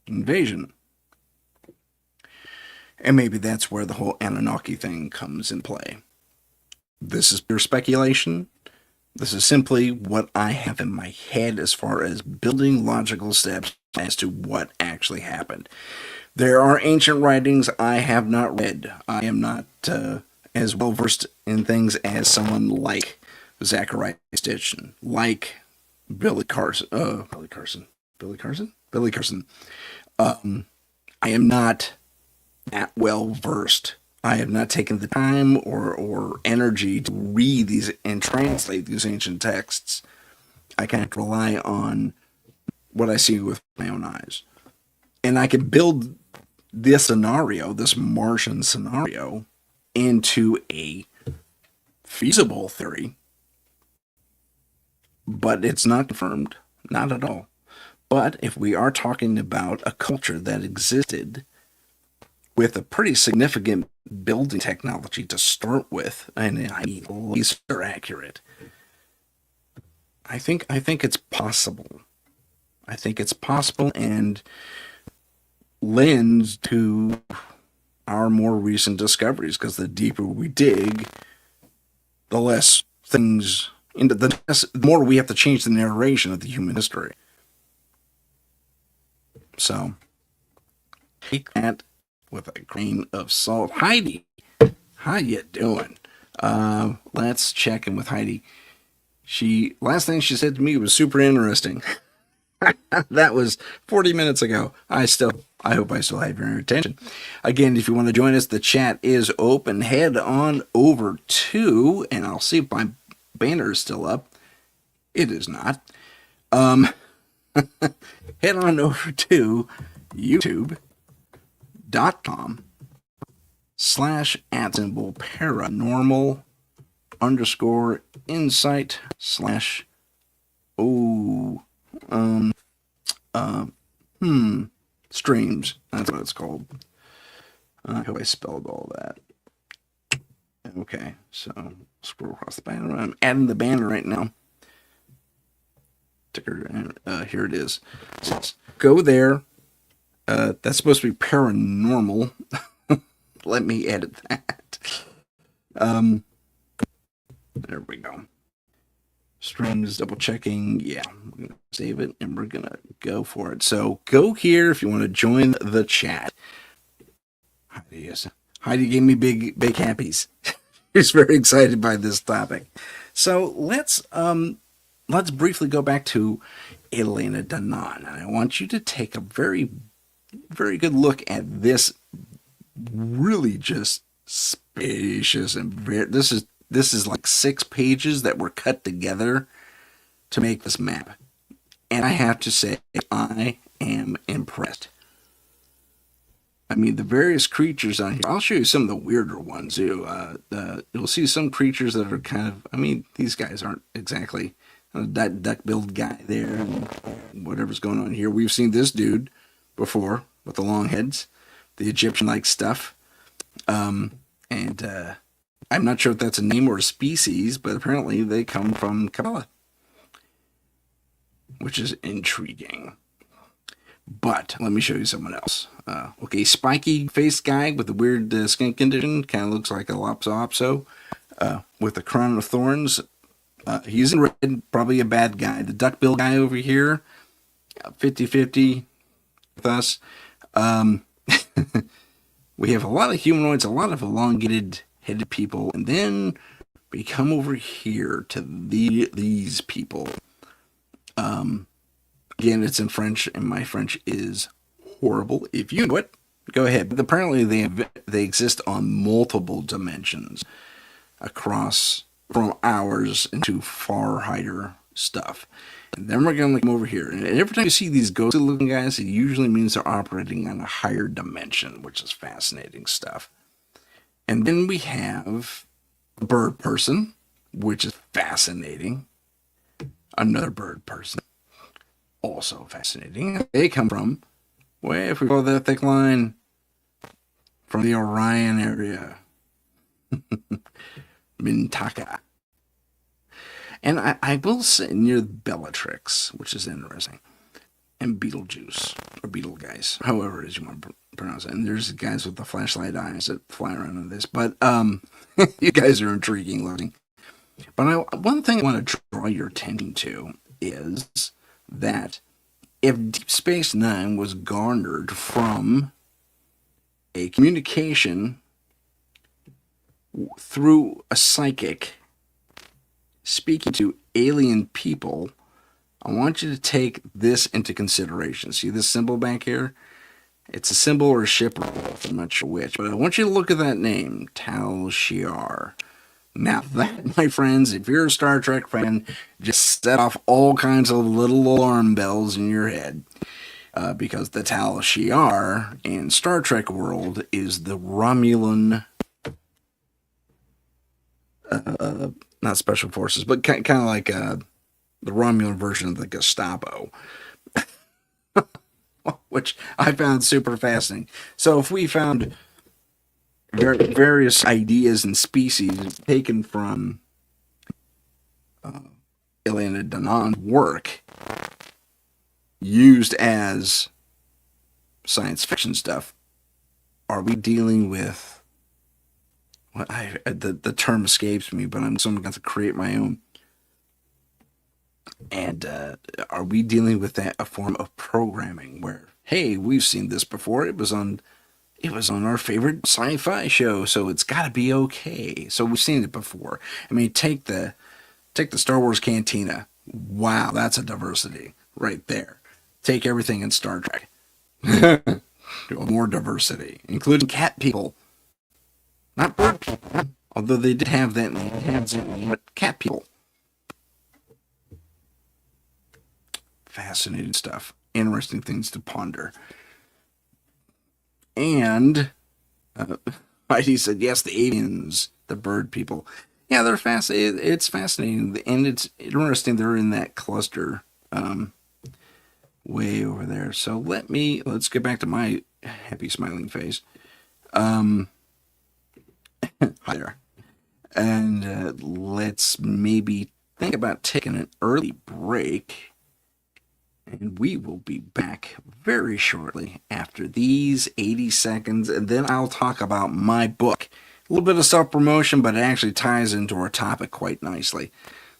invasion. And maybe that's where the whole Anunnaki thing comes in play. This is pure speculation. This is simply what I have in my head as far as building logical steps as to what actually happened. There are ancient writings I have not read. I am not as well versed in things as someone like Zachariah Stitchin, like Billy Carson. I am not that well versed. I have not taken the time or energy to read these and translate these ancient texts. I can't rely on what I see with my own eyes. And I can build this scenario, this Martian scenario, into a feasible theory, but it's not confirmed. Not at all. But if we are talking about a culture that existed with a pretty significant building technology to start with, and I mean laser accurate, I think it's possible. I think it's possible and lends to our more recent discoveries, because the deeper we dig, the less things into the more we have to change the narration of the human history. So take that with a grain of salt. Heidi, how you doing? Let's check in with Heidi. Last thing she said to me was super interesting. That was 40 minutes ago. I hope I still have your attention. Again, if you want to join us, the chat is open. Head on over to, and I'll see if my banner is still up. It is not. Head on over to youtube.com/paranormal _ insight / streams. That's what it's called. I hope I spelled all that. Okay, so scroll across the banner. I'm adding the banner right now. Here it is. So go there. That's supposed to be paranormal. Let me edit that. There we go. Streams, double checking. Yeah, we're going to save it and we're going to go for it. So go here if you want to join the chat. Heidi gave me big happies. She's very excited by this topic. So let's briefly go back to Elena Danaan. And I want you to take a very, very good look at this really just spacious and this is like 6 pages that were cut together to make this map. And I have to say, I am impressed. I mean, the various creatures on here, I'll show you some of the weirder ones too. You'll see some creatures that are kind of, I mean, these guys aren't exactly that duck-billed guy there and whatever's going on here. We've seen this dude before with the long heads, the Egyptian-like stuff. And I'm not sure if that's a name or a species, but apparently they come from Kabbalah, which is intriguing. But let me show you someone else. Okay, spiky faced guy with a weird skin condition, kind of looks like a Lopso with a crown of thorns. He's in red, probably a bad guy. The duck-bill guy over here, 50-50 with us. We have a lot of humanoids, a lot of elongated headed people, and then we come over here to these people. Again, it's in French, and my French is horrible. If you know it, go ahead. But apparently, they exist on multiple dimensions across from ours into far higher stuff. And then we're going to come over here. And every time you see these ghostly looking guys, it usually means they're operating on a higher dimension, which is fascinating stuff. And then we have the bird person, which is fascinating. Another bird person, also fascinating. They come from, well, if we follow that thick line, from the Orion area. Mintaka. And I will say near Bellatrix, which is interesting. And Beetlejuice, or Beetle guys, however it is you want to pronounce it. And there's guys with the flashlight eyes that fly around in this. But you guys are intriguing looking. But one thing I want to draw your attention to is that if Deep Space Nine was garnered from a communication through a psychic speaking to alien people, I want you to take this into consideration. See this symbol back here? It's a symbol or a ship or both. I'm not sure which. But I want you to look at that name, Tal Shiar. Now that, my friends, if you're a Star Trek fan, just set off all kinds of little alarm bells in your head. Because the Tal Shiar in Star Trek world is the Romulan, not special forces, but kind of like the Romulan version of the Gestapo. Which I found super fascinating. So if we found various ideas and species taken from Elena Danon's work used as science fiction stuff, are we dealing with what the term escapes me, but I'm going to create my own. And are we dealing with a form of programming where, hey, we've seen this before. It was on our favorite sci-fi show, so it's got to be okay. So we've seen it before. I mean, take the Star Wars Cantina. Wow, that's a diversity right there. Take everything in Star Trek. More diversity, including cat people. Not bird people, although they did have that name, but cat people. Fascinating stuff. Interesting things to ponder. And Heidi said, yes, the aliens, the bird people. Yeah, they're fascinating. It's fascinating. And it's interesting they're in that cluster way over there. So let's get back to my happy smiling face. Hi there. And let's maybe think about taking an early break. And we will be back very shortly after these 80 seconds. And then I'll talk about my book. A little bit of self-promotion, but it actually ties into our topic quite nicely.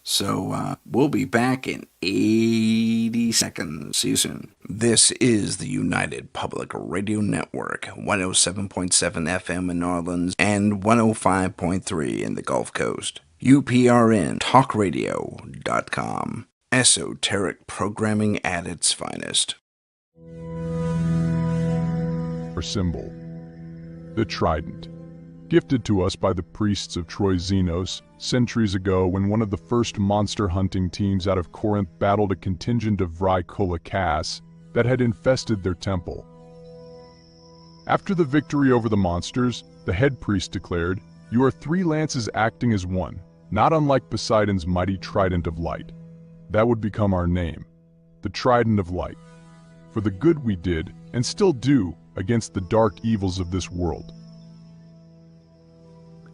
So we'll be back in 80 seconds. See you soon. This is the United Public Radio Network, 107.7 FM in New Orleans and 105.3 in the Gulf Coast. UPRN talkradio.com. Esoteric programming at its finest.
Our symbol, the trident, gifted to us by the priests of Troy Xenos centuries ago when one of the first monster hunting teams out of Corinth battled a contingent of Vrykolakas that had infested their temple. After the victory over the monsters, the head priest declared, "You are three lances acting as one, not unlike Poseidon's mighty trident of light." That would become our name, the Trident of Light, for the good we did and still do against the dark evils of this world.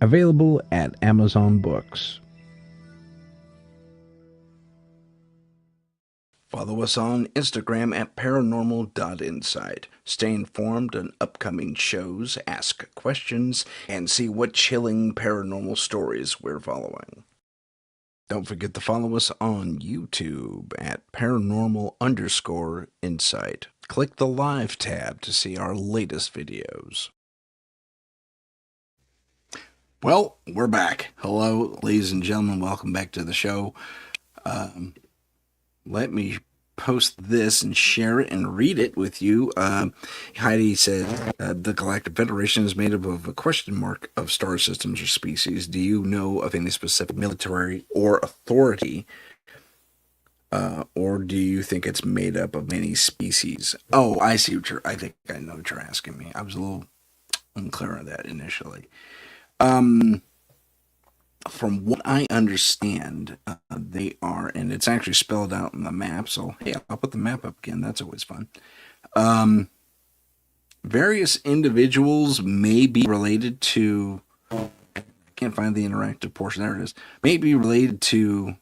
Available at Amazon Books. Follow us on Instagram at paranormal.insight. Stay informed on upcoming shows, ask questions, and see what chilling paranormal stories we're following. Don't forget to follow us on YouTube at paranormal_insight. Click the live tab to see our latest videos. Well, we're back. Hello, ladies and gentlemen. Welcome back to the show. Let me post this and share it and read it with you. Heidi said the Galactic Federation is made up of a question mark of star systems or species. Do you know of any specific military or authority, or do you think it's made up of many species? Oh, I see what you're. I think I know what you're asking me. I was a little unclear on that initially. From what I understand, they are, and it's actually spelled out in the map. So, hey, I'll put the map up again. That's always fun. Various individuals may be related to, I can't find the interactive portion. There it is. May be related to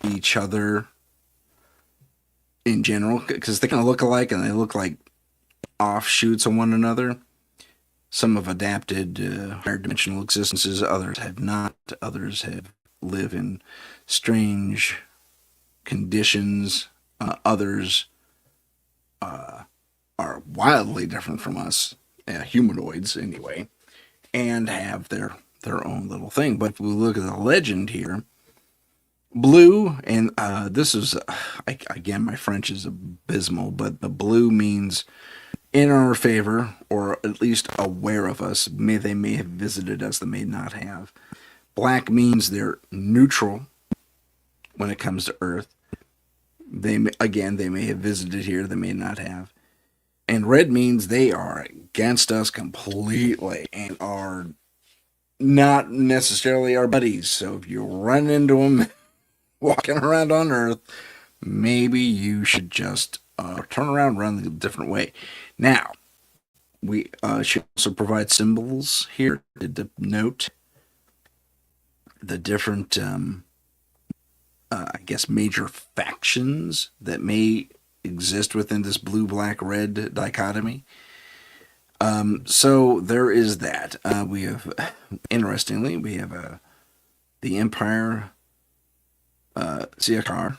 each other in general because they kind of look alike and they look like offshoots of one another. Some have adapted higher dimensional existences, others have not. Others have live in strange conditions. Others are wildly different from us, humanoids anyway, and have their own little thing. But if we look at the legend here, blue, and this is again, my French is abysmal, but the blue means in our favor, or at least aware of us. They may have visited us, they may not have. Black means they're neutral when it comes to Earth. They may have visited here, they may not have. And red means they are against us completely and are not necessarily our buddies. So if you run into them walking around on Earth, maybe you should just turn around and run a different way. Now, we should also provide symbols here to denote the different, I guess, major factions that may exist within this blue, black, red dichotomy. So there is that. We have, interestingly, we have the Empire Siakar,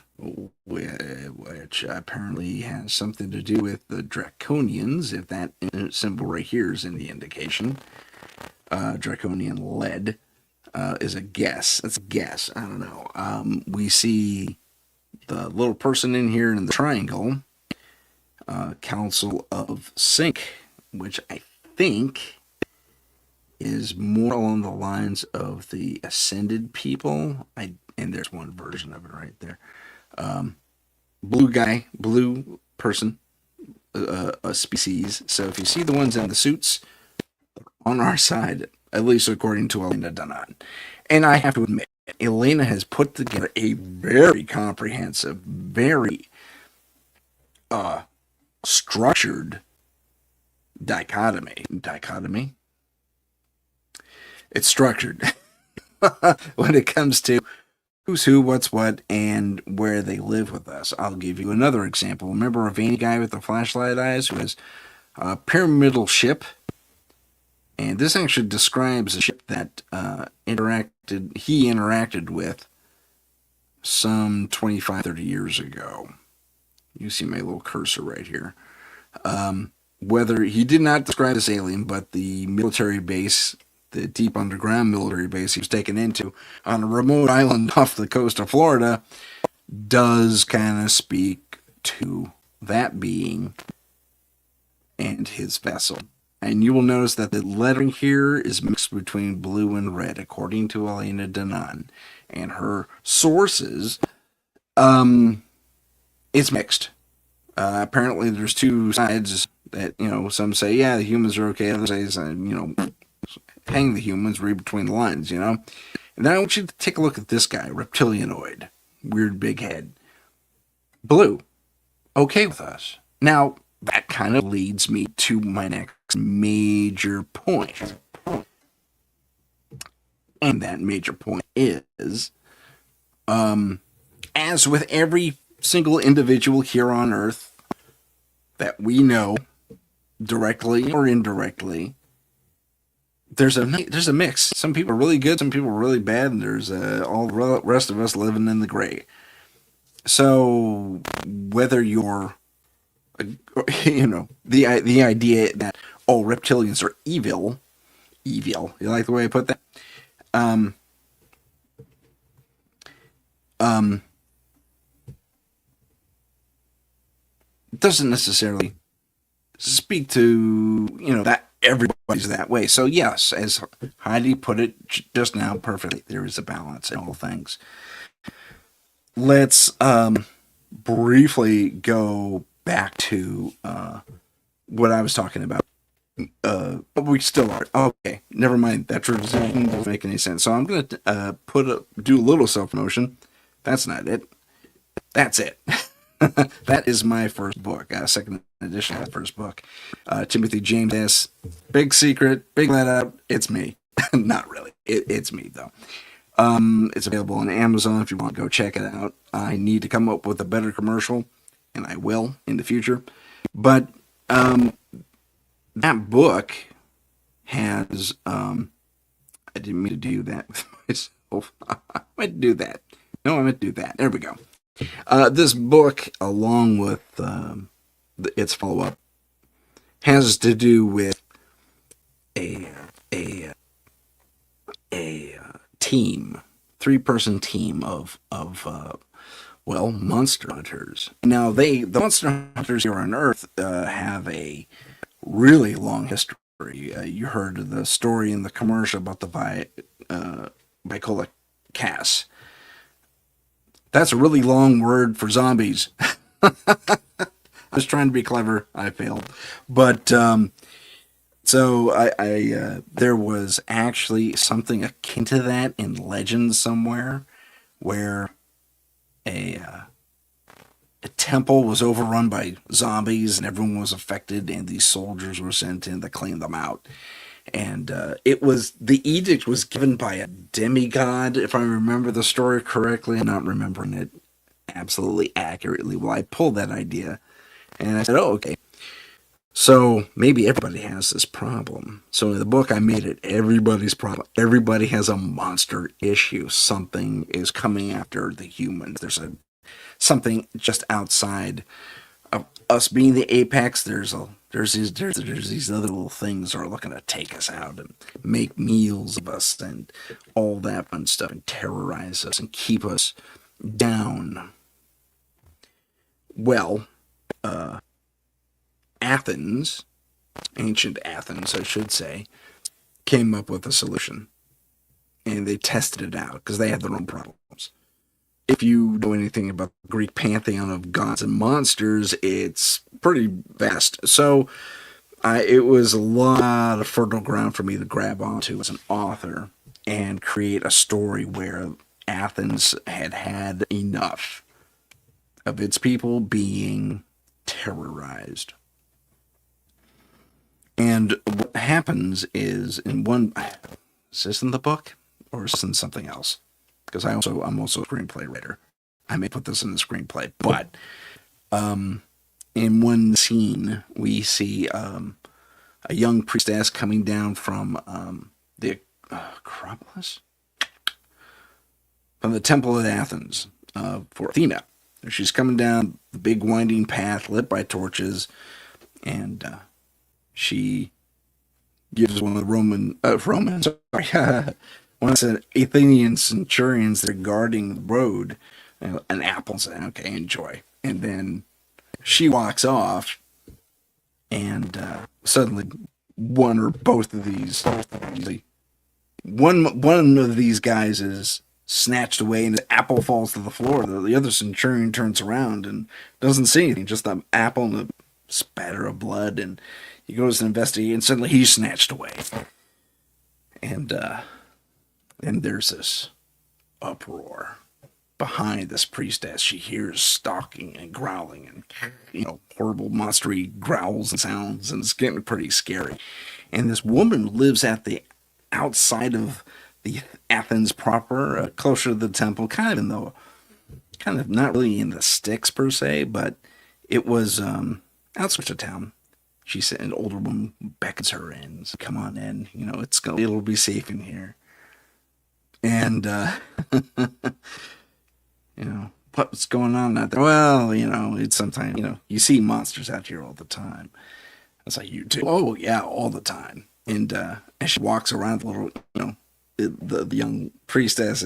which apparently has something to do with the Draconians, if that symbol right here is in the indication. Draconian lead is a guess. That's a guess. I don't know. We see the little person in here in the triangle, Council of Sync, which I think is more along the lines of the Ascended people. And there's one version of it right there. Blue guy, blue person, a species. So if you see the ones in the suits, on our side, at least according to Elena Danan. And I have to admit, Elena has put together a very comprehensive, very structured dichotomy. Dichotomy? It's structured when it comes to who's who, what's what, and where they live with us. I'll give you another example. Remember a veiny guy with the flashlight eyes who has a pyramidal ship? And this actually describes a ship that he interacted with some 25, 30 years ago. You see my little cursor right here. Whether he did not describe this alien, but the military base, the deep underground military base he was taken into on a remote island off the coast of Florida, does kind of speak to that being and his vessel. And you will notice that the lettering here is mixed between blue and red, according to Elena Danan. And her sources, it's mixed. Apparently there's two sides that, some say, yeah, the humans are okay. Others say, hang the humans, read between the lines, And then I want you to take a look at this guy, reptilianoid, weird big head. Blue, okay with us. Now, that kind of leads me to my next major point. And that major point is, as with every single individual here on Earth that we know, directly or indirectly, there's a mix. Some people are really good, some people are really bad, and there's all the rest of us living in the gray. So whether you're, the idea that all reptilians are evil, you like the way I put that? um, um, doesn't necessarily speak to, that everybody's that way. So yes, as Heidi put it just now perfectly, there is a balance in all things. Let's briefly go back to what I was talking about. But we still are. Okay, never mind. That transition doesn't make any sense. So I'm gonna do a little self promotion. That's not it. That's it. That is my first book, second edition of the first book. Timothy James S. Big secret, big let up. It's me. Not really. It's me though. It's available on Amazon if you want to go check it out. I need to come up with a better commercial, and I will in the future. But that book has I didn't mean to do that with myself. I meant to do that. No, I meant to do that. There we go. This book, along with its follow-up, has to do with a team, 3-person team of monster hunters. Now, the monster hunters here on Earth have a really long history. You heard the story in the commercial about the Bicola Cass. That's a really long word for zombies. I was trying to be clever. I failed. But so I there was actually something akin to that in legend somewhere, where a temple was overrun by zombies and everyone was affected, and these soldiers were sent in to clean them out. And the edict was given by a demigod, if I remember the story correctly. I'm not remembering it absolutely accurately. Well, I pulled that idea and I said, oh, okay. So maybe everybody has this problem. So in the book, I made it everybody's problem. Everybody has a monster issue. Something is coming after the humans. There's something just outside of us being the apex. There's these other little things that are looking to take us out and make meals of us and all that fun stuff and terrorize us and keep us down. Well, Athens, ancient Athens, I should say, came up with a solution, and they tested it out because they had their own problems. If you know anything about the Greek pantheon of gods and monsters, it's pretty vast. So it was a lot of fertile ground for me to grab onto as an author and create a story where Athens had had enough of its people being terrorized. And what happens is is this in the book or is this in something else? Because I'm also a screenplay writer. I may put this in the screenplay, but in one scene we see a young priestess coming down from the Acropolis, from the Temple of Athens for Athena. She's coming down the big winding path lit by torches, and she gives one of the one of the Athenian centurions that are guarding the road an apple and say, okay, enjoy. And then she walks off, and suddenly one or both of these, one of these guys is snatched away, and the apple falls to the floor. The other centurion turns around and doesn't see anything, just an apple and a spatter of blood, and he goes to investigate, and suddenly he's snatched away. And there's this uproar behind this priestess. She hears stalking and growling and, horrible monstery growls and sounds, and it's getting pretty scary. And this woman lives at the outside of the Athens proper, closer to the temple, kind of not really in the sticks per se, but it was outskirts of town. She said an older woman beckons her in. So, come on in. It'll be safe in here. And what's going on out there? Well, it's sometimes you see monsters out here all the time. It's like, you too? Oh yeah, all the time. And as she walks around the little the young priestess,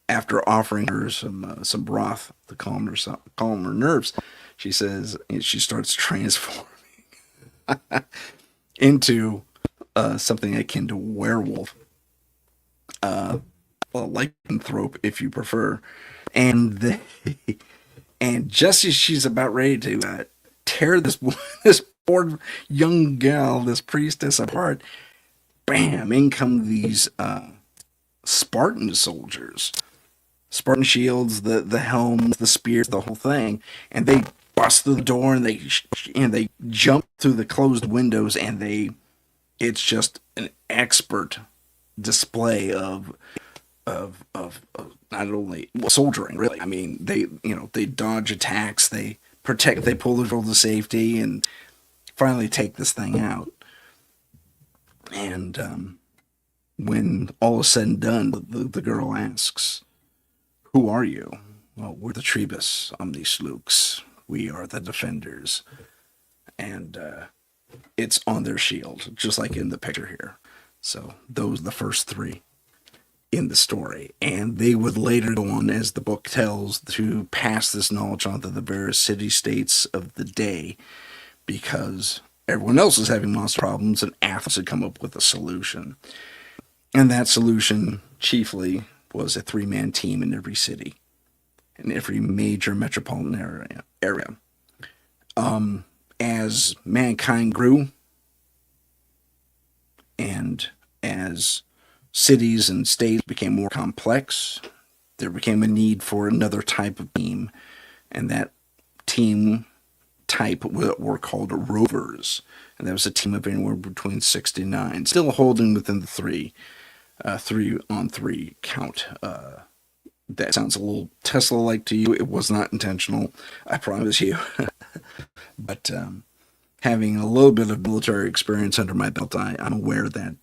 after offering her some broth to calm her nerves, she says she starts transforming into something akin to werewolf, a lycanthrope, if you prefer, and and just as she's about ready to tear this this poor young gal, this priestess apart, bam! In come these Spartan soldiers, Spartan shields, the helms, the spears, the whole thing, and they bust through the door and they jump through the closed windows, and it's just an expert display of not only soldiering, really. I mean, they dodge attacks, they protect, they pull the door to safety, and finally take this thing out. And when all is said and done, the girl asks, "Who are you?" "Well, we're the Trebus Omnislukes. We are the defenders." And it's on their shield, just like in the picture here. So those are the first three in the story. And they would later go on, as the book tells, to pass this knowledge on to the various city-states of the day, because everyone else was having monster problems, and Athens had come up with a solution. And that solution, chiefly, was a three-man team in every city, in every major metropolitan area. As mankind grew, and as cities and states became more complex, there became a need for another type of team, and that team type were called rovers, and that was a team of anywhere between 6 to 9, still holding within the 3-on-3 count. That sounds a little Tesla-like to you. It was not intentional, I promise you. But having a little bit of military experience under my belt, I'm aware that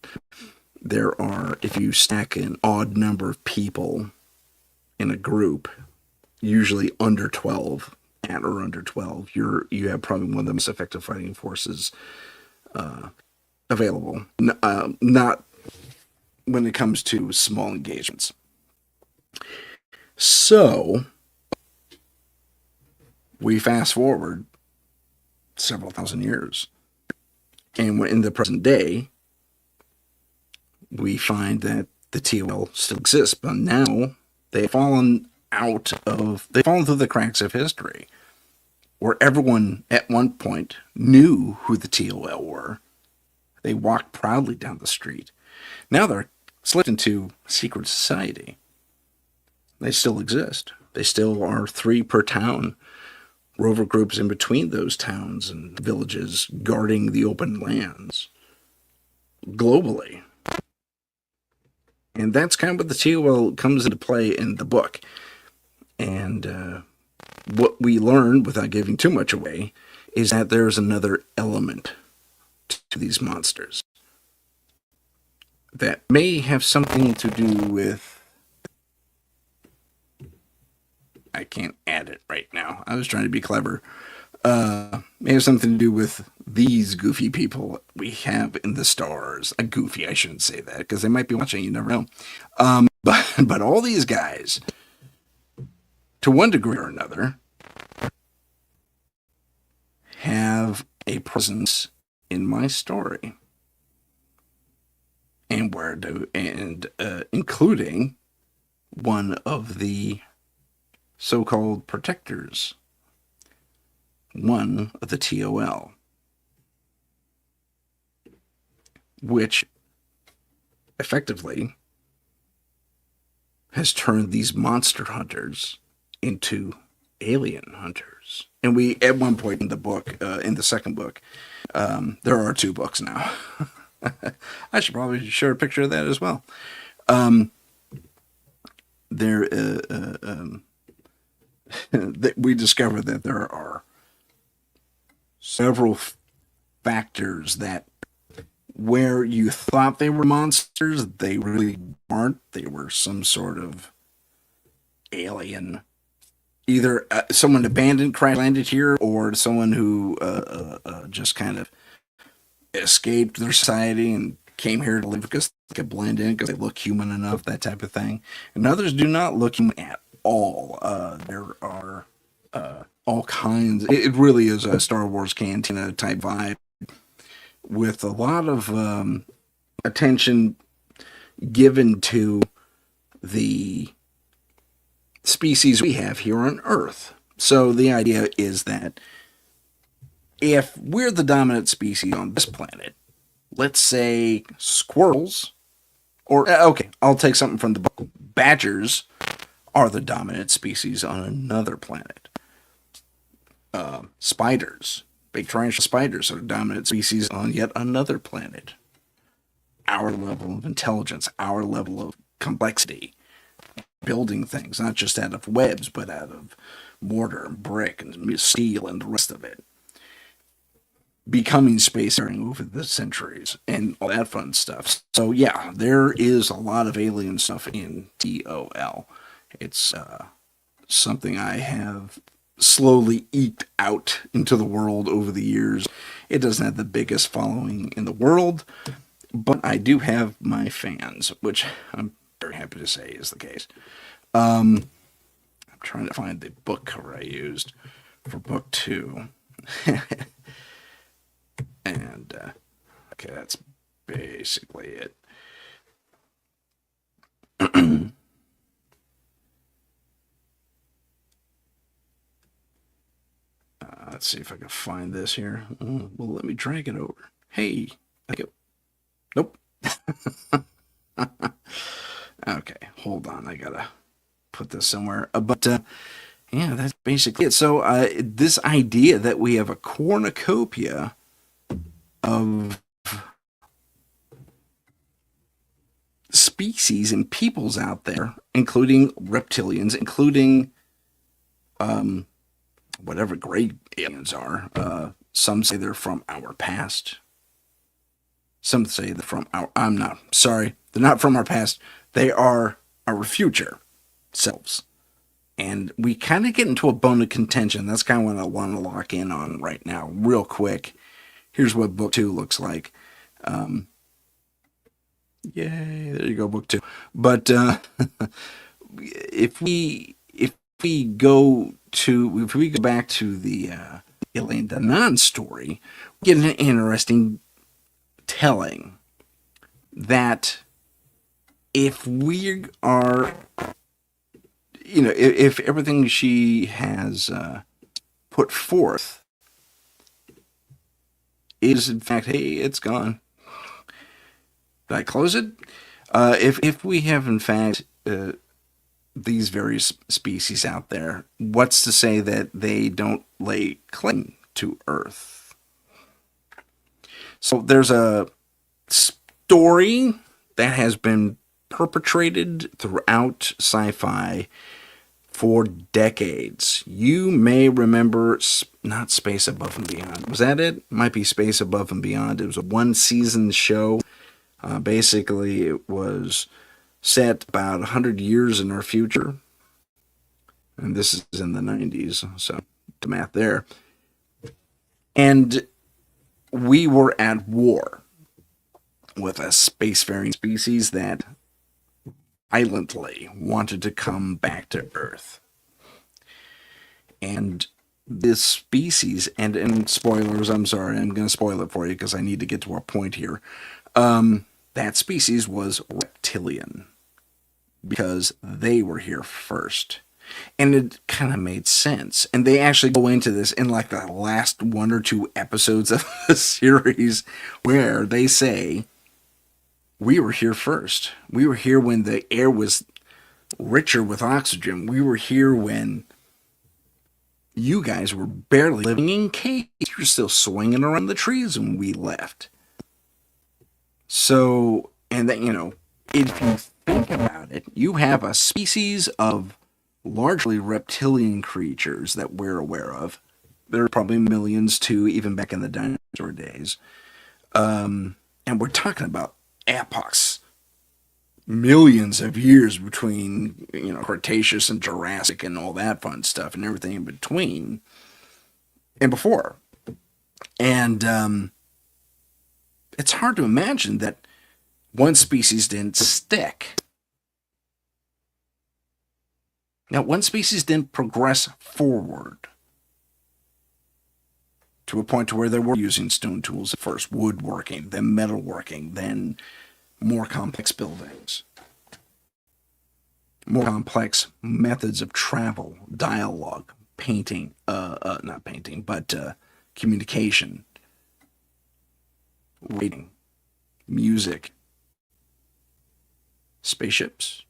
there are, if you stack an odd number of people in a group, usually under 12, at or under 12, you have probably one of the most effective fighting forces available. Not when it comes to small engagements. So we fast forward several thousand years, and in the present day, we find that the TOL still exists, but now they've fallen through the cracks of history, where everyone at one point knew who the TOL were. They walked proudly down the street. Now they're slipped into a secret society. They still exist. They still are 3 per town. Rover groups in between those towns and villages guarding the open lands globally. And that's kind of what the TOL comes into play in the book. And what we learn, without giving too much away, is that there's another element to these monsters that may have something to do with... I can't add it right now. I was trying to be clever. May have something to do with these goofy people we have in the stars. Goofy, I shouldn't say that, because they might be watching, you never know. But all these guys, to one degree or another, have a presence in my story. And including one of the so-called protectors, one of the TOL, which effectively has turned these monster hunters into alien hunters. And we, at one point in the book, in the second book, there are 2 books now. I should probably share a picture of that as well. We discovered that there are several factors that, where you thought they were monsters, they really aren't. They were some sort of alien. Either someone abandoned, crash landed here, or someone who just kind of escaped their society and came here to live because they could blend in because they look human enough, that type of thing. And others do not look human at all. There are all kinds. It really is a Star Wars Cantina type vibe with a lot of attention given to the species we have here on Earth. So the idea is that if we're the dominant species on this planet, let's say squirrels, or okay, I'll take something from the book. Badgers are the dominant species on another planet. Spiders, big tarantula spiders, are the dominant species on yet another planet. Our level of intelligence, our level of complexity, building things, not just out of webs, but out of mortar and brick and steel and the rest of it. Becoming spacefaring over the centuries and all that fun stuff. So yeah, there is a lot of alien stuff in TOL. It's something I have slowly eked out into the world over the years. It doesn't have the biggest following in the world, but I do have my fans, which I'm very happy to say is the case. I'm trying to find the book cover I used for book 2. And, okay, that's basically it. Let's see if I can find this here. Oh, well, let me drag it over. Hey, nope. Okay, hold on. I gotta put this somewhere. Yeah, that's basically it. So, this idea that we have a cornucopia of species and peoples out there, including reptilians, including whatever great aliens are. Some say they're from our past. Some say they're from our. I'm not. Sorry, they're not from our past. They are our future selves. And we kind of get into a bone of contention. That's kind of what I want to lock in on right now, real quick. Here's what book 2 looks like. Yay, there you go, book 2. But if we go back to the Elaine Danan story, we get an interesting telling that if we are, if everything she has put forth is in fact, hey, it's gone. Did I close it? If we have in fact these various species out there, what's to say that they don't lay claim to Earth? So there's a story that has been perpetrated throughout sci-fi for decades. You may remember, not Space Above and Beyond. Was that it? Might be Space Above and Beyond. It was a one-season show. Basically, it was set about 100 years in our future. And this is in the 90s, so the math there. And we were at war with a spacefaring species that violently wanted to come back to Earth. And this species, and spoilers, I'm sorry, I'm going to spoil it for you because I need to get to our point here. That species was reptilian because they were here first. And it kind of made sense. And they actually go into this in like the last 1 or 2 episodes of the series where they say, we were here first. We were here when the air was richer with oxygen. We were here when you guys were barely living in caves. You're still swinging around the trees when we left. So, and then, if you think about it, you have a species of largely reptilian creatures that we're aware of. There are probably millions too, even back in the dinosaur days. And we're talking about epochs, millions of years between, Cretaceous and Jurassic and all that fun stuff and everything in between and before. And it's hard to imagine that One species didn't stick. Now, one species didn't progress forward to a point to where they were using stone tools at first, woodworking, then metalworking, then more complex buildings, more complex methods of travel, dialogue, painting, not painting, but communication, writing, music, spaceships.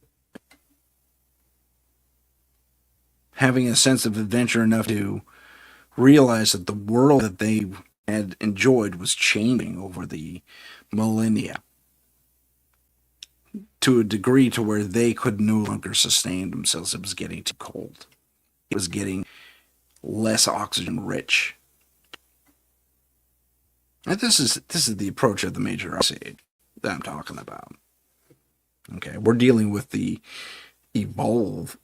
Having a sense of adventure enough to realize that the world that they had enjoyed was changing over the millennia to a degree to where they could no longer sustain themselves. It was getting too cold. It was getting less oxygen rich. And this is the approach of the Major Ice Age that I'm talking about. Okay, we're dealing with the evolvement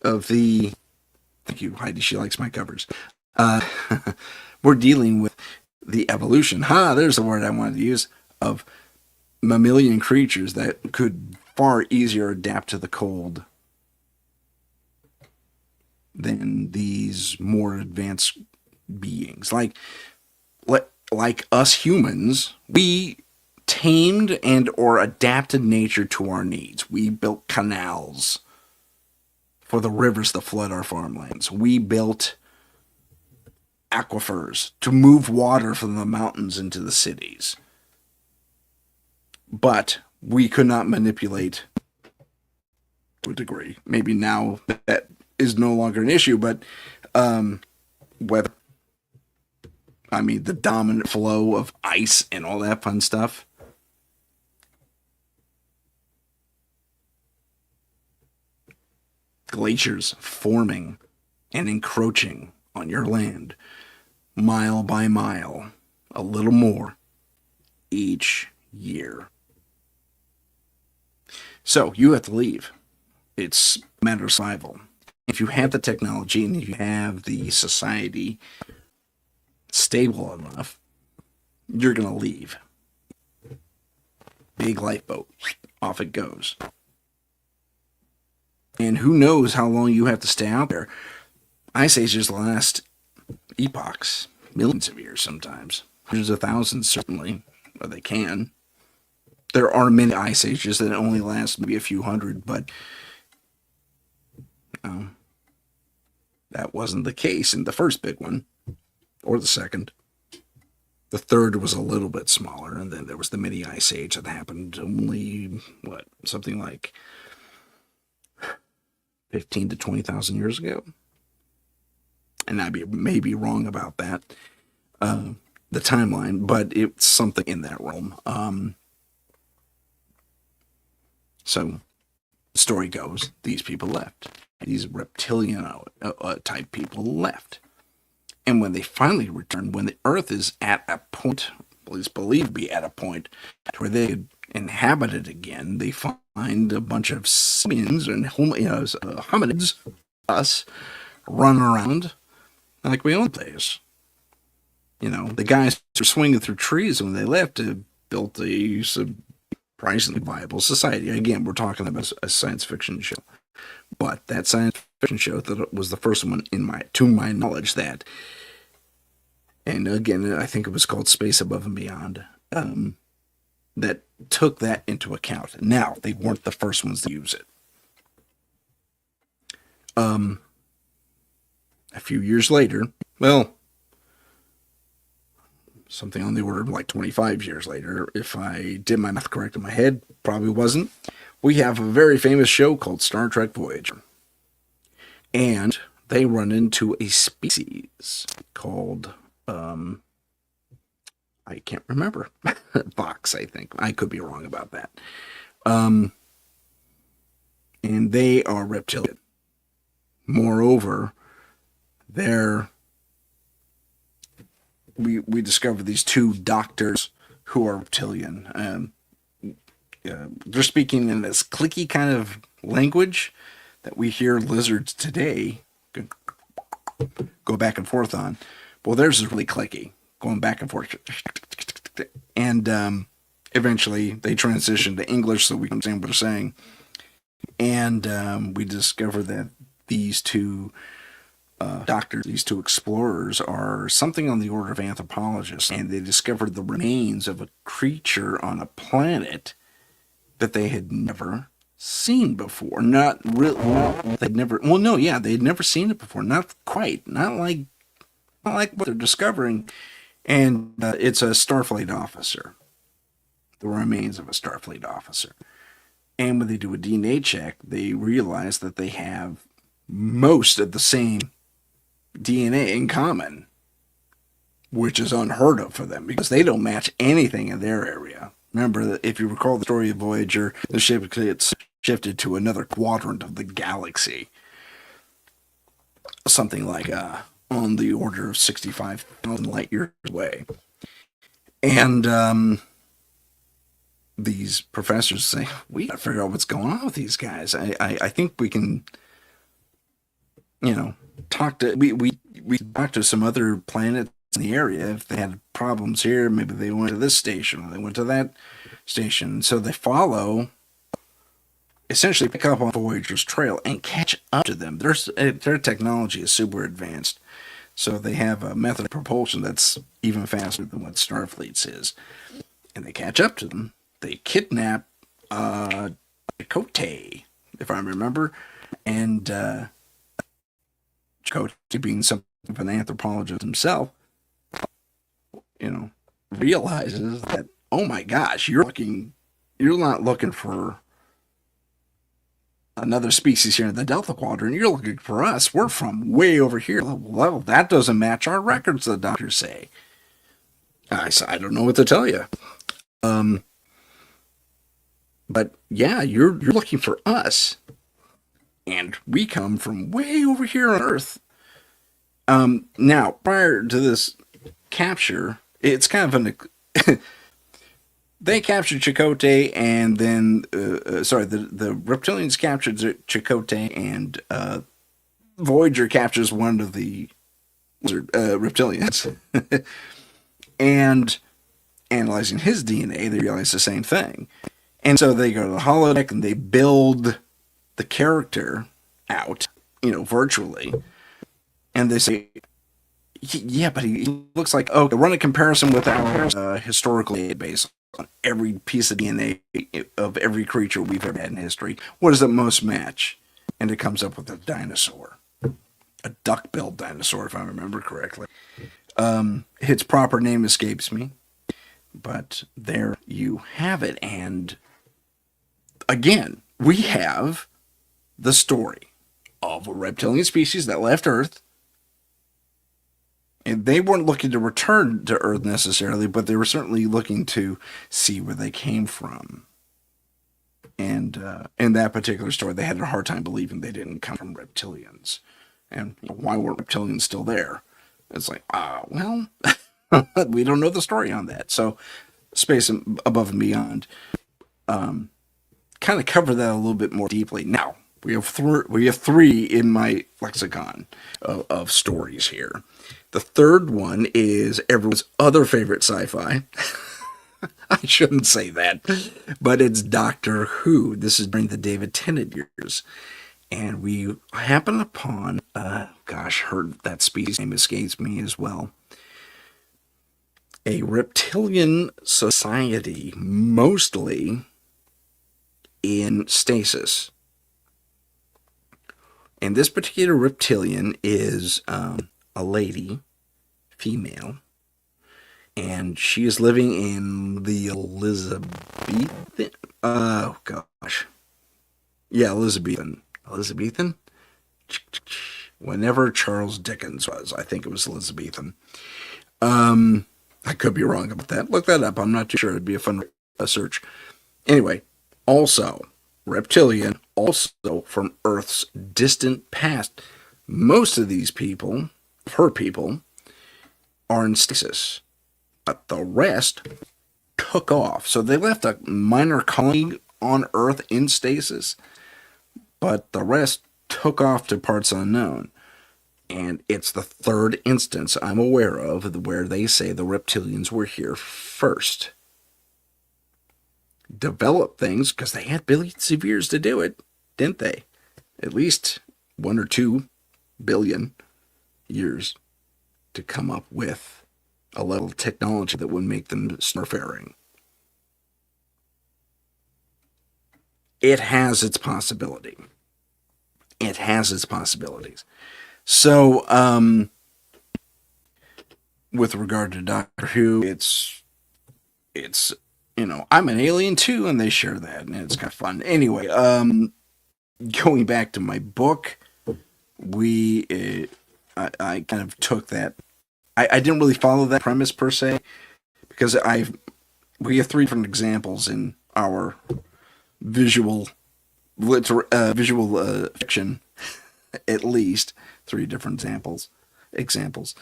of the. Thank you, Heidi. She likes my covers. We're dealing with the evolution. There's the word I wanted to use, of mammalian creatures that could far easier adapt to the cold than these more advanced beings. Like us humans, we tamed and or adapted nature to our needs. We built canals for the rivers that flood our farmlands. We built aquifers to move water from the mountains into the cities. But we could not manipulate to a degree. Maybe now that is no longer an issue, but weather. I mean, the dominant flow of ice and all that fun stuff. Glaciers forming and encroaching on your land, mile by mile, a little more each year. So you have to leave. It's a matter of survival. If you have the technology and if you have the society stable enough, you're going to leave. Big lifeboat, off it goes. And who knows how long you have to stay out there. Ice ages last epochs, millions of years sometimes. Hundreds of thousands, certainly, or they can. There are many ice ages that only last maybe a few hundred, but that wasn't the case in the first big one, or the second. The third was a little bit smaller, and then there was the mini ice age that happened only, something like 15 to 20,000 years ago. And I may be wrong about that, the timeline, but it's something in that realm. So the story goes, these people left. These reptilian type people left. And when they finally returned, when the Earth is at a point, at least believed to be at a point, where they could inhabit it again, they find a bunch of simians and hominids, us, running around like we own days. The guys were swinging through trees when they left to build a surprisingly viable society. Again, we're talking about a science fiction show. But that science fiction show that was the first one to my knowledge that, and again, I think it was called Space Above and Beyond, that took that into account. Now, they weren't the first ones to use it. A few years later, something on the order of like 25 years later, if I did my math correct in my head, probably wasn't, we have a very famous show called Star Trek Voyager. And they run into a species called, I can't remember, Vox, I think. I could be wrong about that. And they are reptilian. Moreover, we discovered these two doctors who are reptilian. They're speaking in this clicky kind of language that we hear lizards today go back and forth on. Well, theirs is really clicky, going back and forth. And eventually they transitioned to English so we can understand what they're saying. And we discover that these two doctors, these two explorers, are something on the order of anthropologists, and they discovered the remains of a creature on a planet that they had never seen before. Not really. They'd never. Well, no, yeah, they'd never seen it before. Not quite. Not like what they're discovering. And it's a Starfleet officer. The remains of a Starfleet officer. And when they do a DNA check, they realize that they have most of the same DNA in common, which is unheard of for them because they don't match anything in their area. Remember that if you recall the story of Voyager, the ship gets shifted to another quadrant of the galaxy, something like on the order of 65,000 light years away. And these professors say, we got to figure out what's going on with these guys. I think we can, talk to, we talked to some other planets in the area. If they had problems here, maybe they went to this station or they went to that station. So they follow, essentially pick up on Voyager's trail and catch up to them. Their technology is super advanced. So they have a method of propulsion that's even faster than what Starfleet's is. And they catch up to them. They kidnap Chakotay, if I remember. And Chakotay, being something of an anthropologist himself, realizes that, oh my gosh, you're not looking for another species here in the Delta Quadrant. You're looking for us. We're from way over here. Well, that doesn't match our records, the doctors say. I don't know what to tell you. But yeah, you're looking for us. And we come from way over here on Earth. Now, prior to this capture, it's kind of an... They captured Chakotay, and then... the reptilians captured Chakotay, and Voyager captures one of the reptilians. And analyzing his DNA, they realize the same thing. And so they go to the holodeck, and they build the character out, virtually. And they say, yeah, but he looks like, run a comparison with our historical database on every piece of DNA of every creature we've ever had in history. What does it most match? And it comes up with a dinosaur. A duck-billed dinosaur, if I remember correctly. Its proper name escapes me. But there you have it. And again, we have the story of a reptilian species that left Earth. And they weren't looking to return to Earth necessarily, but they were certainly looking to see where they came from. And in that particular story, they had a hard time believing they didn't come from reptilians. And why were reptilians still there? It's like, well, we don't know the story on that. So Space Above and Beyond kind of cover that a little bit more deeply. Now, we have three in my lexicon of stories here. The third one is everyone's other favorite sci-fi. I shouldn't say that, but it's Doctor Who. This is during the David Tennant years. And we happen upon, that species name escapes me as well. A reptilian society, mostly in stasis. And this particular reptilian is a lady, female, and she is living in the Elizabethan. Elizabethan. Whenever Charles Dickens was, I think it was Elizabethan. I could be wrong about that. Look that up. I'm not too sure. It'd be a fun search. Anyway, also reptilian, also from Earth's distant past. Most of these people, her people, are in stasis, but the rest took off. So they left a minor colony on Earth in stasis, but the rest took off to parts unknown. And it's the third instance I'm aware of where they say the reptilians were here first. Developed things because they had billions of years to do it, didn't they? At least 1 or 2 billion years to come up with a level of technology that would make them starfaring. It has its possibility. It has its possibilities. So, with regard to Doctor Who, it's I'm an alien too, and they share that, and it's kind of fun. Anyway, going back to my book, I kind of took that. I didn't really follow that premise per se because we have 3 different examples in our visual fiction, at least 3 different examples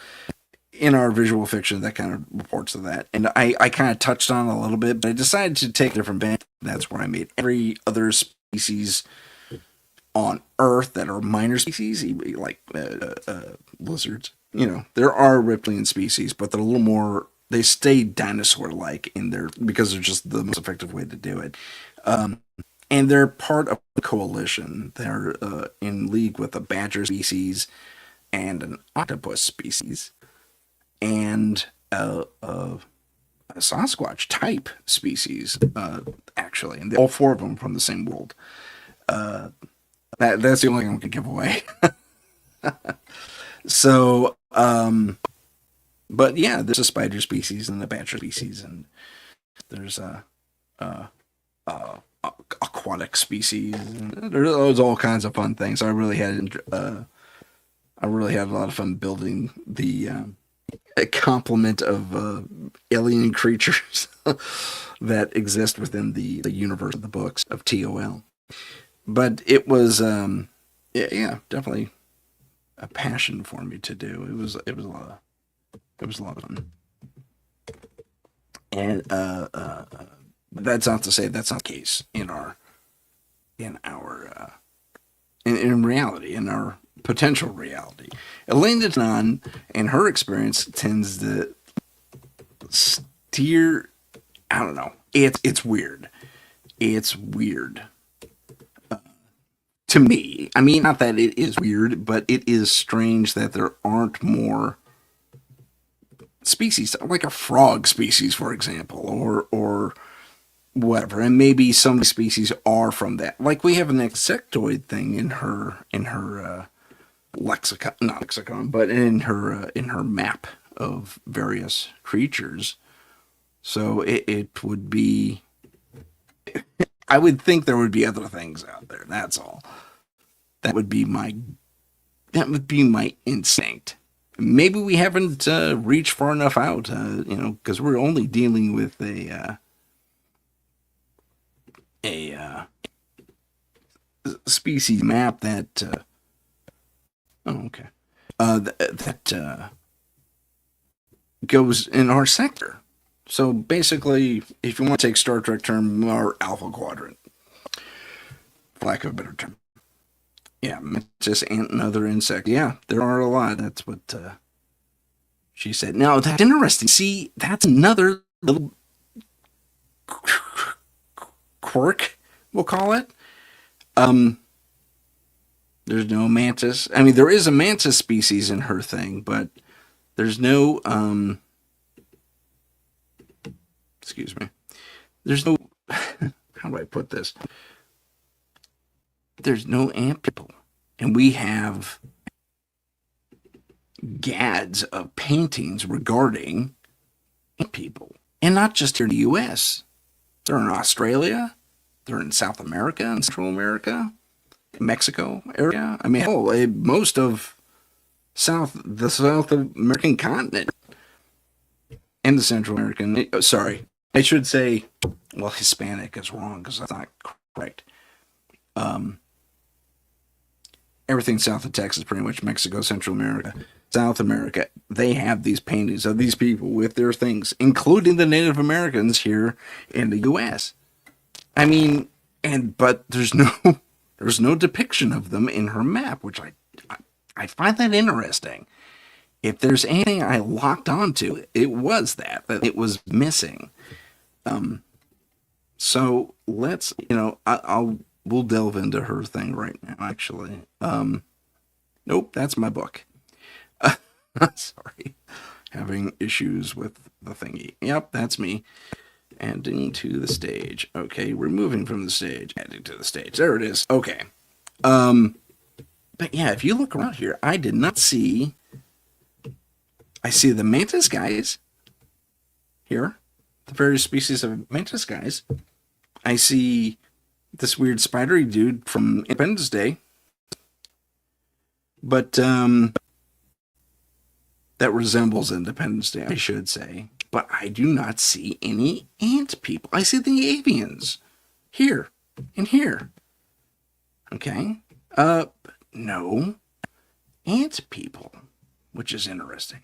in our visual fiction that kind of reports to that. And I kind of touched on it a little bit, but I decided to take a different bent. That's where I made every other species on Earth that are minor species, like lizards. There are reptilian species, but they're a little more. They stay dinosaur-like in there because they're just the most effective way to do it. And they're part of a coalition. They're in league with a badger species and an octopus species and a Sasquatch type species, actually. And all 4 of them from the same world. That's the only thing I can give away. So, but yeah, there's a spider species and a badger species, and there's a aquatic species. There's all kinds of fun things. I really had a lot of fun building the complement of alien creatures that exist within the universe of the books of TOL. But it was, definitely a passion for me to do. It was a lot of fun. And that's not to say that's not the case in reality, in our potential reality. Elena Tanan, in her experience, tends to steer. I don't know. It's weird. It's weird. To me, I mean, not that it is weird, but it is strange that there aren't more species, like a frog species, for example, or whatever. And maybe some species are from that. Like we have an insectoid thing in her lexicon, not lexicon, but in her map of various creatures. So it would be. I would think there would be other things out there. That's all. That would be my instinct. Maybe we haven't reached far enough out, because we're only dealing with a species map that. That goes in our sector. So basically, if you want to take Star Trek term, our Alpha Quadrant, for lack of a better term. Yeah, just ant and other insect. Yeah, there are a lot. That's what she said. Now, that's interesting. See, that's another little quirk, we'll call it. There's no mantis. I mean, there is a mantis species in her thing, but there's no, excuse me. There's no, how do I put this? There's no ant people. And we have gads of paintings regarding ant people. And not just here in the U.S. They're in Australia. They're in South America and Central America. Mexico area. I mean, most of the South American continent. And the Central American. Sorry. I should say, well, Hispanic is wrong because that's not correct. Everything south of Texas, pretty much Mexico, Central America, South America, they have these paintings of these people with their things, including the Native Americans here in the U.S. I mean, but there's no depiction of them in her map, which I I find that interesting. If there's anything I locked onto, it was that it was missing. So let's, we'll delve into her thing right now, actually. Nope, that's my book. Sorry. Having issues with the thingy. Yep, that's me. Adding to the stage. Okay, removing from the stage. Adding to the stage. There it is. Okay. But yeah, if you look around here, I did not see. I see the mantis guys here, the various species of mantis guys. I see this weird spidery dude from Independence Day, but that resembles Independence Day, I should say. But I do not see any ant people. I see the avians here and here. Okay. No ant people, which is interesting.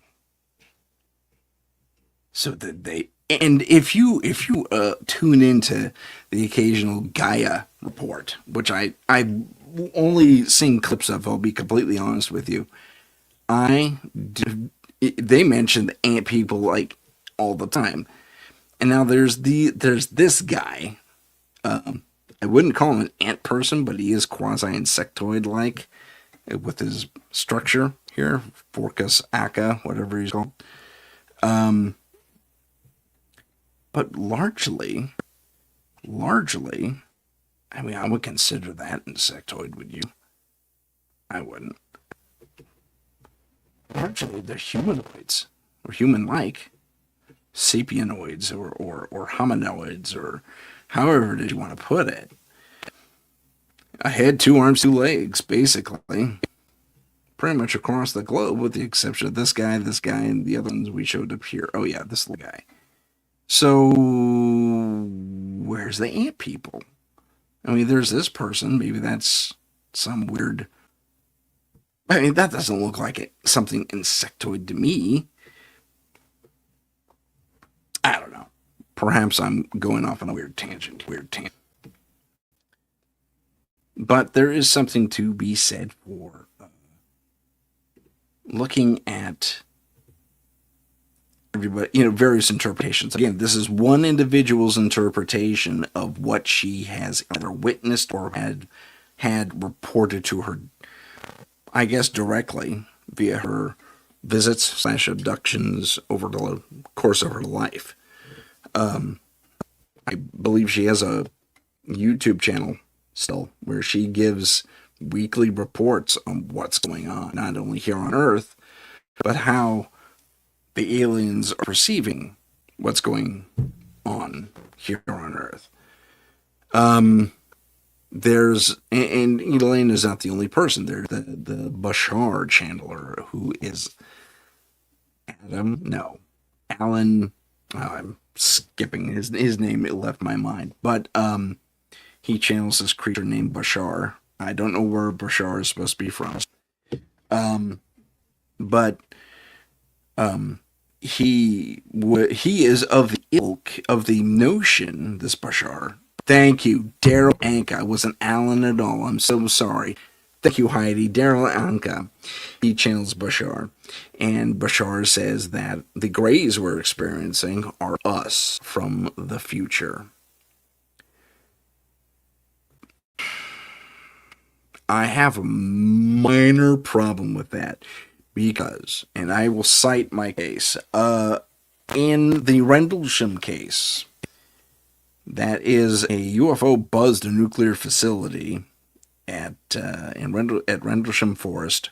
So that they, and if you tune into the occasional Gaia report, which I've only seen clips of, I'll be completely honest with you. I do, they mention the ant people like all the time, and now there's this guy. I wouldn't call him an ant person, but he is quasi insectoid like with his structure here, Forcus aca, whatever he's called. But largely, I mean, I would consider that insectoid, would you? I wouldn't. Largely, they're humanoids, or human-like, sapienoids, or hominoids, or however did you want to put it. A head, 2 arms, 2 legs, basically. Pretty much across the globe, with the exception of this guy, and the other ones we showed up here. Oh yeah, this little guy. So, where's the ant people? I mean, there's this person. Maybe that's some weird. I mean, that doesn't look like something insectoid to me. I don't know. Perhaps I'm going off on a weird tangent. But there is something to be said for looking at everybody, various interpretations. Again, this is one individual's interpretation of what she has either witnessed or had reported to her, I guess, directly via her visits / abductions over the course of her life. I believe she has a YouTube channel still where she gives weekly reports on what's going on, not only here on Earth, but how the aliens are perceiving what's going on here on Earth. There's, and Elaine is not the only person. There's the Bashar channeler, who is Alan. Oh, I'm skipping his name. It left my mind, but he channels this creature named Bashar. I don't know where Bashar is supposed to be from, but he is of the ilk of the notion. This Bashar. Thank you, Daryl Anka. It wasn't Alan at all. I'm so sorry. Thank you, Heidi. Daryl Anka. He channels Bashar. And Bashar says that the Greys we're experiencing are us from the future. I have a minor problem with that because, and I will cite my case, in the Rendlesham case, that is a UFO buzzed a nuclear facility at Rendlesham Forest,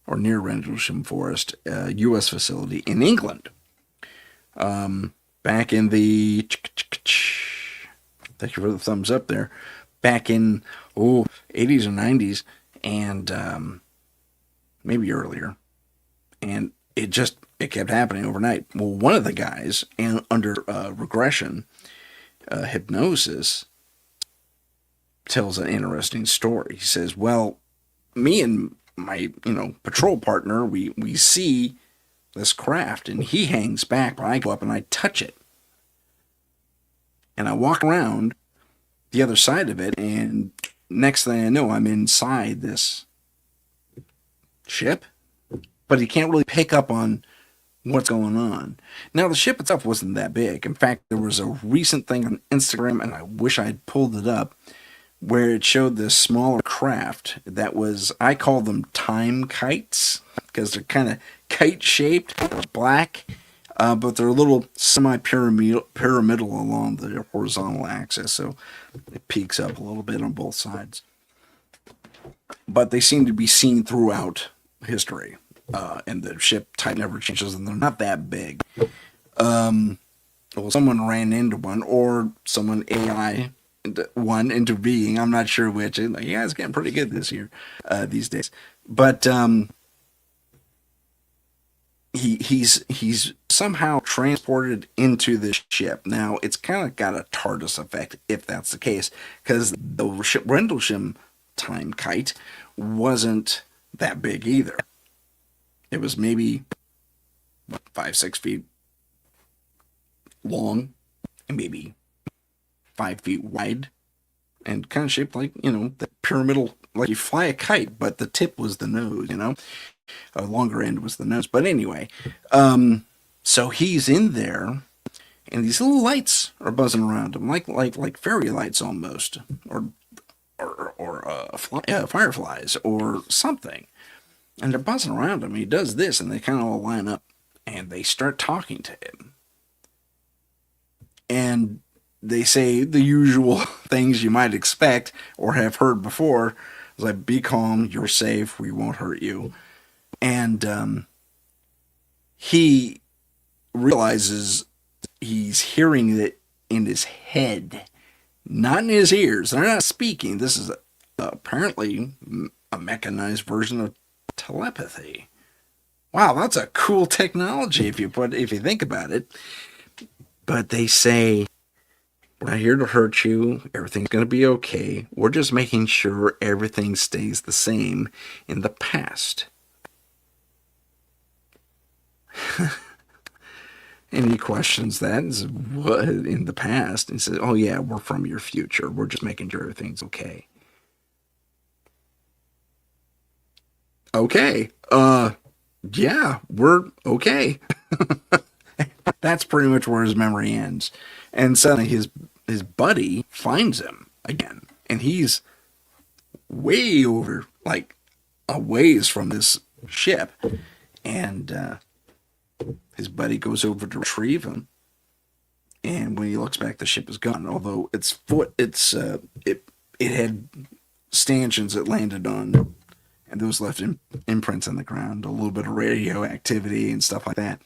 or near Rendlesham Forest, U.S. facility in England. Back in the, thank you for the thumbs up there, back in 80s or 90s, and maybe earlier, and it kept happening overnight. Well, one of the guys, and under regression, hypnosis, tells an interesting story. He says, well, me and my patrol partner, we see this craft, and he hangs back, but I go up and I touch it, and I walk around the other side of it, and next thing I know, I'm inside this ship, but he can't really pick up on what's going on. Now, the ship itself wasn't that big. In fact, there was a recent thing on Instagram, and I wish I'd pulled it up, where it showed this smaller craft that was, I call them time kites, because they're kind of kite shaped, black, but they're a little semi-pyramidal along the horizontal axis, so it peaks up a little bit on both sides. But they seem to be seen throughout history, and the ship type never changes, and they're not that big. Well, someone ran into one, or someone AI one into being. I'm not sure which. Yeah, it's getting pretty good this year, these days. But he's somehow transported into this ship. Now, it's kind of got a TARDIS effect, if that's the case, because the Rendlesham time kite wasn't that big either. It was maybe 5-6 feet long and maybe 5 feet wide, and kind of shaped like, the pyramidal, like you fly a kite, but the tip was the nose, a longer end was the nose. But anyway, so he's in there, and these little lights are buzzing around him, like fairy lights almost, or fireflies or something, and they're buzzing around him. He does this, and they kind of all line up, and they start talking to him, and they say the usual things you might expect or have heard before. It's like, be calm, you're safe, we won't hurt you. And he realizes he's hearing it in his head, not in his ears. They're not speaking. This is apparently a mechanized version of telepathy. Wow, that's a cool technology if you think about it. But they say, we're not here to hurt you. Everything's going to be okay. We're just making sure everything stays the same in the past. And he questions that and says, what, in the past? And he says, oh yeah, we're from your future. We're just making sure everything's okay. Okay. Yeah, we're okay. That's pretty much where his memory ends. And suddenly his buddy finds him again. And he's way over, like, a ways from this ship. And his buddy goes over to retrieve him. And when he looks back, the ship is gone. Although it had stanchions it landed on, and those left imprints on the ground, a little bit of radioactivity and stuff like that.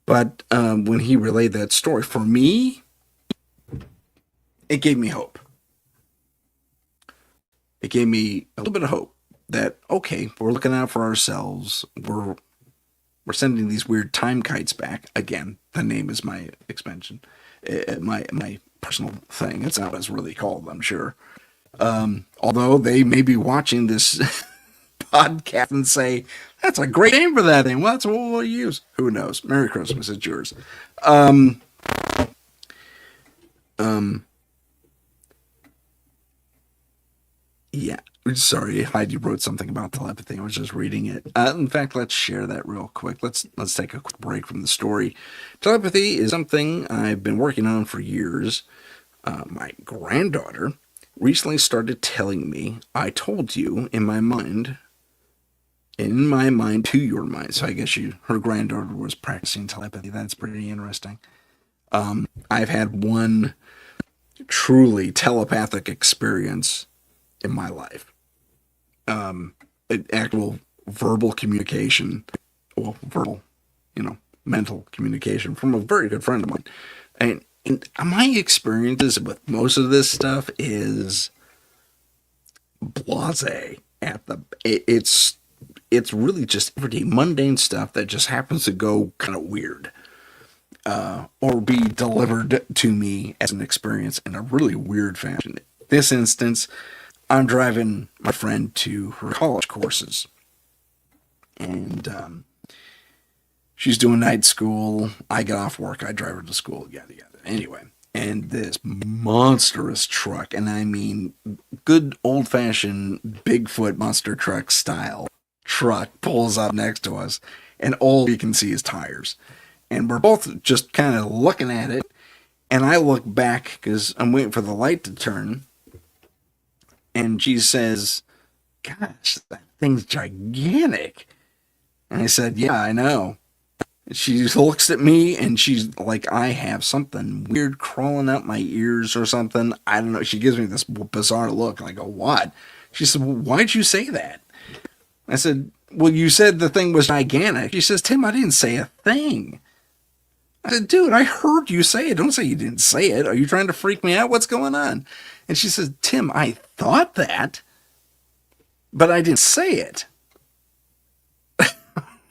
But when he relayed that story, for me, it gave me hope. It gave me a little bit of hope that, okay, we're looking out for ourselves. We're sending these weird time kites back. Again, the name is my expansion, my personal thing. It's not what it's really called, I'm sure. Although they may be watching this podcast and say, that's a great name for that thing. Well, that's what we'll use. Who knows? Merry Christmas. It's yours. Yeah. Sorry, Heidi wrote something about telepathy. I was just reading it. In fact, let's share that real quick. Let's take a quick break from the story. Telepathy is something I've been working on for years. My granddaughter recently started telling me, I told you in my mind to your mind. So I guess her granddaughter was practicing telepathy. That's pretty interesting. I've had one truly telepathic experience in my life. Actual verbal communication, mental communication from a very good friend of mine. And my experiences with most of this stuff is blasé it's really just everyday mundane stuff that just happens to go kind of weird, or be delivered to me as an experience in a really weird fashion. In this instance, I'm driving my friend to her college courses, and she's doing night school. I get off work, I drive her to school, yada yada. Anyway, and this monstrous truck, and I mean good old-fashioned Bigfoot monster truck style, truck pulls up next to us, and all we can see is tires. And we're both just kind of looking at it. And I look back because I'm waiting for the light to turn. And she says, "Gosh, that thing's gigantic." And I said, "Yeah, I know." She looks at me and she's like, "I have something weird crawling out my ears or something." I don't know. She gives me this bizarre look. And I go, "What?" She said, "Well, why'd you say that?" I said, "Well, you said the thing was gigantic." She says, "Tim, I didn't say a thing." I said, "Dude, I heard you say it. Don't say you didn't say it. Are you trying to freak me out? What's going on?" And she says, "Tim, I thought that, but I didn't say it."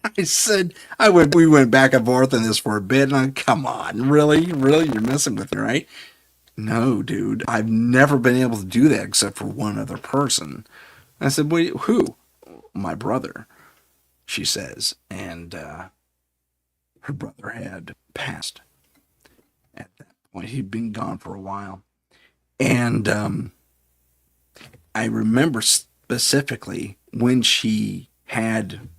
I said, we went back and forth on this for a bit, and come on, really? Really? You're messing with me, right? "No, dude, I've never been able to do that except for one other person." I said, "Wait, who?" "My brother," she says. And her brother had passed at that point. He'd been gone for a while. And I remember specifically when she had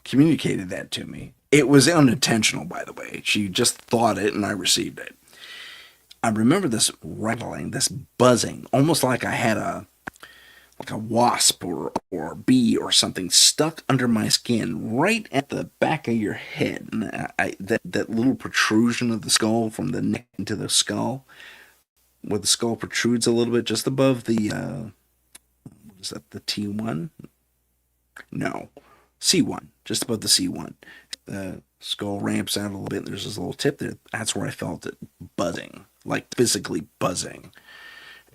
communicated that to me. It was unintentional, by the way. She just thought it and I received it. I remember this rattling, this buzzing, almost like I had a wasp or a bee or something stuck under my skin right at the back of your head. And that little protrusion of the skull from the neck into the skull, where the skull protrudes a little bit just above the, what is that, the T1? No, C1, just above the C1. The skull ramps out a little bit. There's this little tip there. That's where I felt it buzzing, like physically buzzing.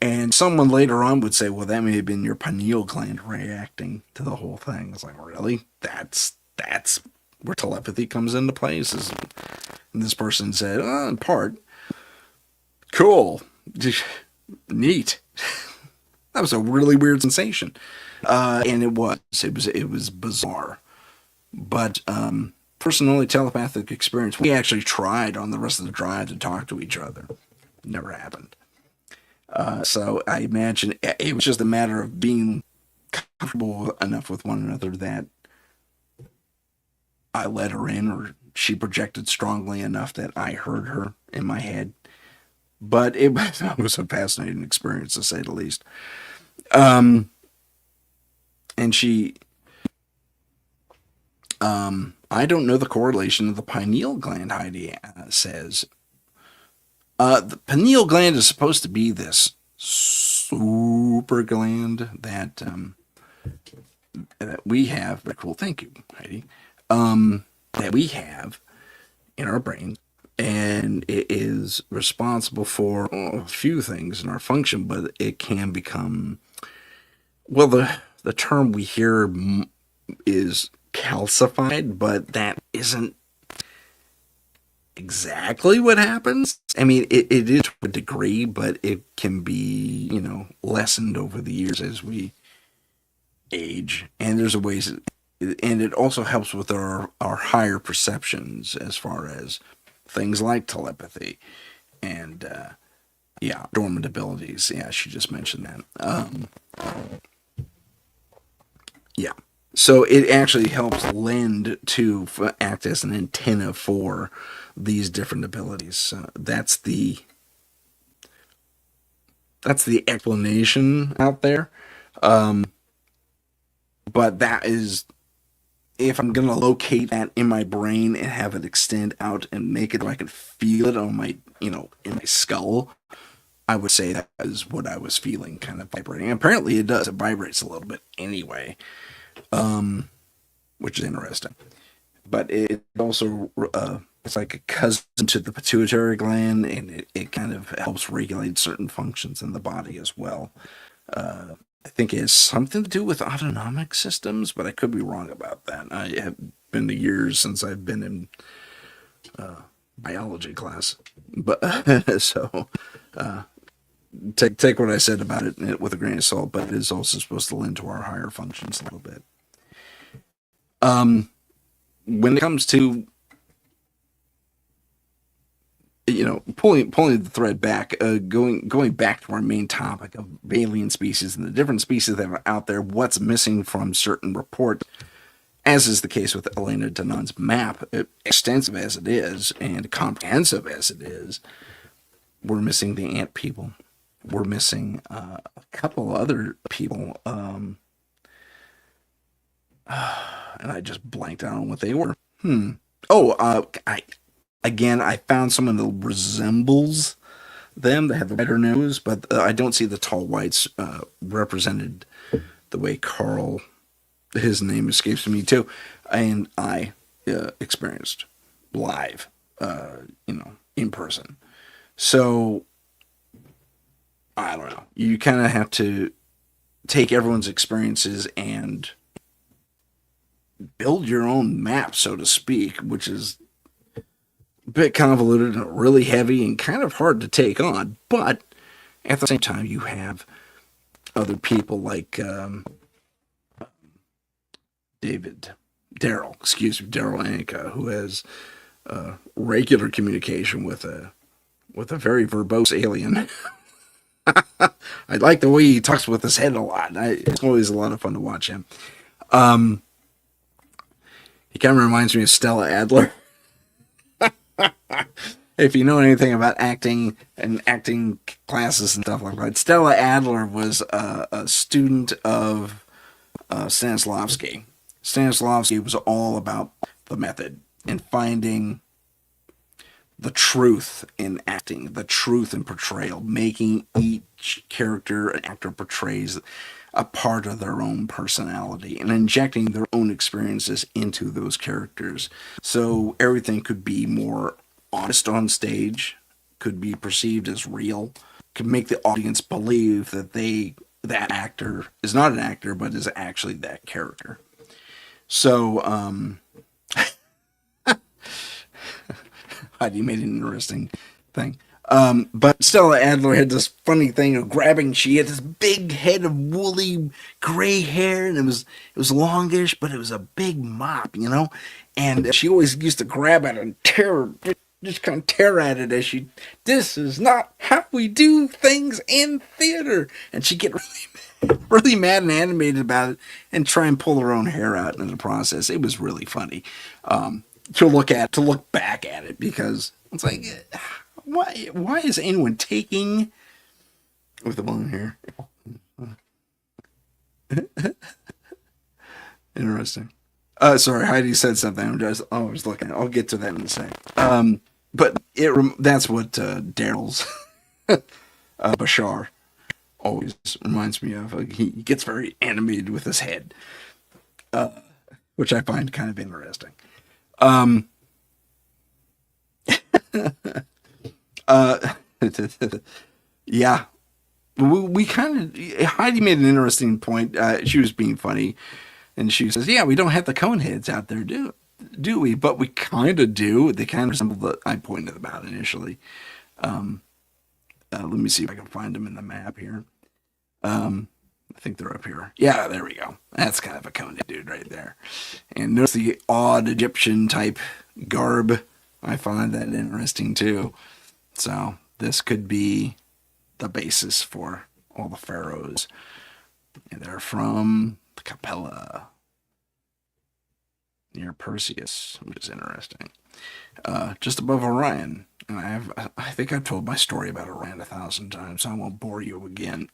And someone later on would say, "Well, that may have been your pineal gland reacting to the whole thing." It's like, really? That's where telepathy comes into place. And this person said, "Oh, in part." Cool. Neat. That was a really weird sensation. And it was bizarre. But personally, telepathic experience, we actually tried on the rest of the drive to talk to each other. Never happened. So I imagine it was just a matter of being comfortable enough with one another that I let her in, or she projected strongly enough that I heard her in my head. But it was a fascinating experience, to say the least. And I don't know the correlation of the pineal gland, Heidi says. The pineal gland is supposed to be this super gland that we have. Very cool. Thank you, Heidi. That we have in our brain, and it is responsible for a few things in our function, but it can become, well, the term we hear is calcified, but that isn't exactly what happens. I mean, it is to a degree, but it can be, lessened over the years as we age. And there's a ways, and it also helps with our higher perceptions as far as things like telepathy and, yeah, dormant abilities. Yeah, she just mentioned that. Yeah. So it actually helps lend to act as an antenna for these different abilities. That's the explanation out there. But that is, if I'm gonna locate that in my brain and have it extend out and make it where I can feel it on my, in my skull, I would say that is what I was feeling, kind of vibrating. And apparently it does. It vibrates a little bit anyway, which is interesting. But it also, it's like a cousin to the pituitary gland, and it kind of helps regulate certain functions in the body as well. I think it has something to do with autonomic systems, but I could be wrong about that. I have been years since I've been in biology class, but so take what I said about it with a grain of salt. But it is also supposed to lend to our higher functions a little bit. When it comes to pulling the thread back, going back to our main topic of alien species and the different species that are out there, what's missing from certain reports. as is the case with Elena Danon's map, extensive as it is and comprehensive as it is, we're missing the ant people. We're missing a couple other people, and I just blanked out on what they were. I found someone that resembles them. They have the wider nose, but I don't see the tall whites represented the way Carl, his name escapes me too, and I experienced live, in person. So I don't know. You kind of have to take everyone's experiences and build your own map, so to speak, which is a bit convoluted and really heavy and kind of hard to take on. But at the same time, you have other people like Daryl Anka, who has regular communication with a very verbose alien. I like the way he talks with his head a lot. It's always a lot of fun to watch him. He kind of reminds me of Stella Adler. If you know anything about acting and acting classes and stuff like that, Stella Adler was a student of Stanislavski. Stanislavski was all about the method and finding the truth in acting, the truth in portrayal, making each character an actor portrays a part of their own personality and injecting their own experiences into those characters. So everything could be more honest on stage, could be perceived as real, could make the audience believe that that actor is not an actor, but is actually that character. So, Heidi made an interesting thing. But Stella Adler had this funny thing of grabbing. She had this big head of woolly gray hair, and it was longish, but it was a big mop, And she always used to grab it and just kind of tear at it as this is not how we do things in theater. And she'd get really mad and animated about it and try and pull her own hair out in the process. It was really funny to look back at it, because it's like, why is anyone taking with the blonde hair? Interesting. Sorry, Heidi said something. I was looking. I'll get to that in a second. But that's what Daryl's Bashar always reminds me of. He gets very animated with his head, which I find kind of interesting. Yeah, we kind of, Heidi made an interesting point. She was being funny, and she says, "Yeah, we don't have the cone heads out there, do we? But we kind of do. They kind of resemble the I pointed them out initially. Let me see if I can find them in the map here. I think they're up here. Yeah, there we go. That's kind of a cone dude right there. And notice the odd Egyptian type garb. I find that interesting too. So this could be the basis for all the pharaohs. And they're from Capella, near Perseus, which is interesting. Just above Orion. And I think I've told my story about Orion 1,000 times, so I won't bore you again.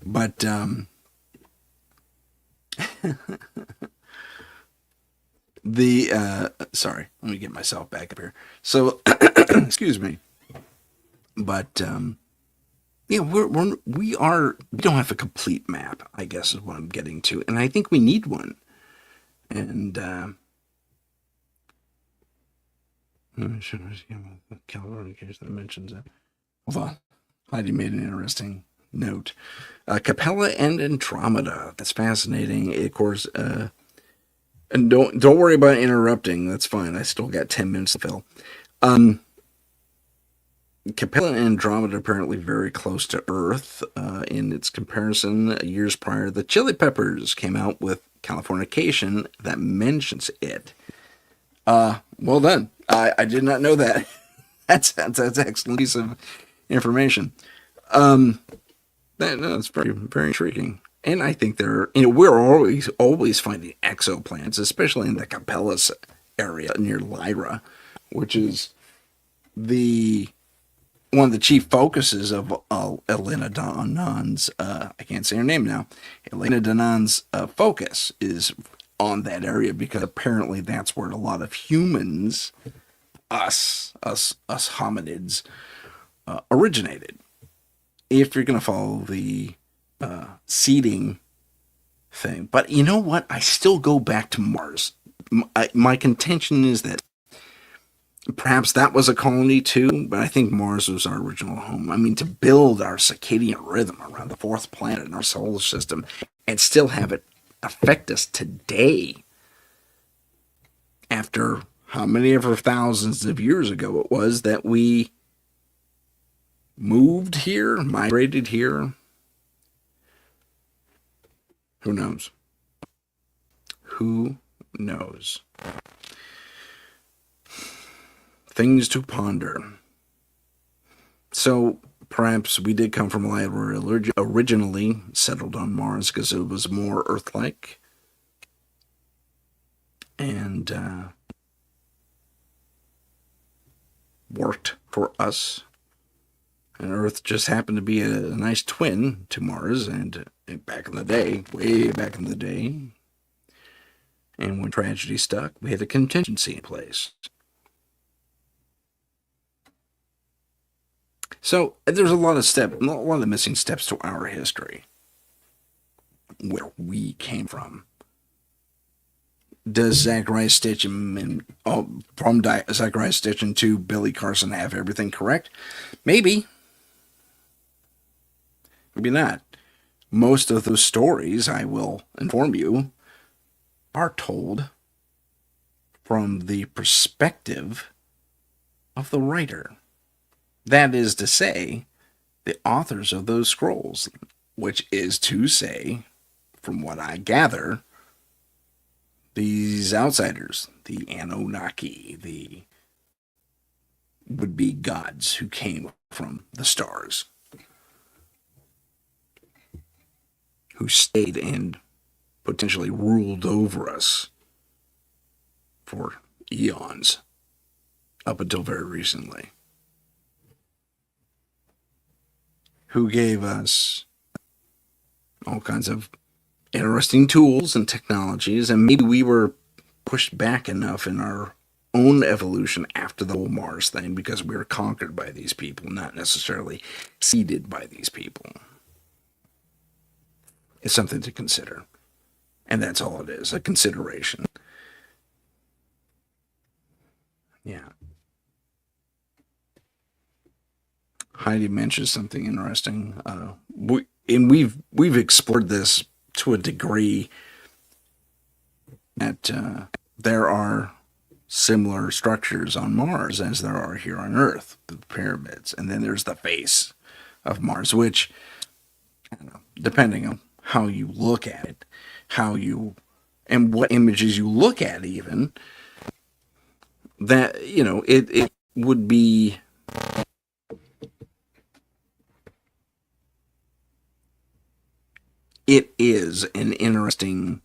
But sorry, let me get myself back up here. So, excuse me. But yeah, we don't have a complete map, I guess is what I'm getting to, and I think we need one. And California case that mentions it. Hold on, Heidi made an interesting note. Capella and Andromeda. That's fascinating. Of course, and don't worry about interrupting. That's fine. I still got 10 minutes to fill. Capella and Andromeda apparently very close to Earth. In its comparison, years prior, the Chili Peppers came out with Californication that mentions it. Well done. I did not know that. That's excellent piece of information. That's very, very intriguing. And I think we're always finding exoplanets, especially in the Capellas area near Lyra, which is the one of the chief focuses of Elena Danon's, I can't say her name now, Elena Danon's focus is on that area because apparently that's where a lot of humans, us hominids, originated. If you're going to follow the seeding thing. But you know what? I still go back to Mars. My contention is that perhaps that was a colony too, but I think Mars was our original home. I mean, to build our circadian rhythm around the fourth planet in our solar system and still have it affect us today after how many ever thousands of years ago it was that we moved here, migrated here. Who knows? Who knows? Things to ponder. So perhaps we did come from a light originally settled on Mars because it was more Earth-like. And worked for us. And Earth just happened to be a nice twin to Mars, and back in the day, way back in the day, and when tragedy struck, we had a contingency in place. So there's a lot of missing steps to our history, where we came from. Does Zachariah Stitchin from Zachariah Stitchin to Billy Carson have everything correct? Maybe. Maybe not. Most of those stories, I will inform you, are told from the perspective of the writer. That is to say, the authors of those scrolls, which is to say, from what I gather, these outsiders, the Anunnaki, the would-be gods who came from the stars, who stayed and potentially ruled over us for eons, up until very recently, who gave us all kinds of interesting tools and technologies, and maybe we were pushed back enough in our own evolution after the whole Mars thing because we were conquered by these people, not necessarily seeded by these people. It's something to consider. And that's all it is, a consideration. Yeah. Heidi mentions something interesting. We've explored this to a degree that there are similar structures on Mars as there are here on Earth, the pyramids. And then there's the face of Mars, which, I don't know, depending on how you look at it, and what images you look at even, that, it would be it is an interesting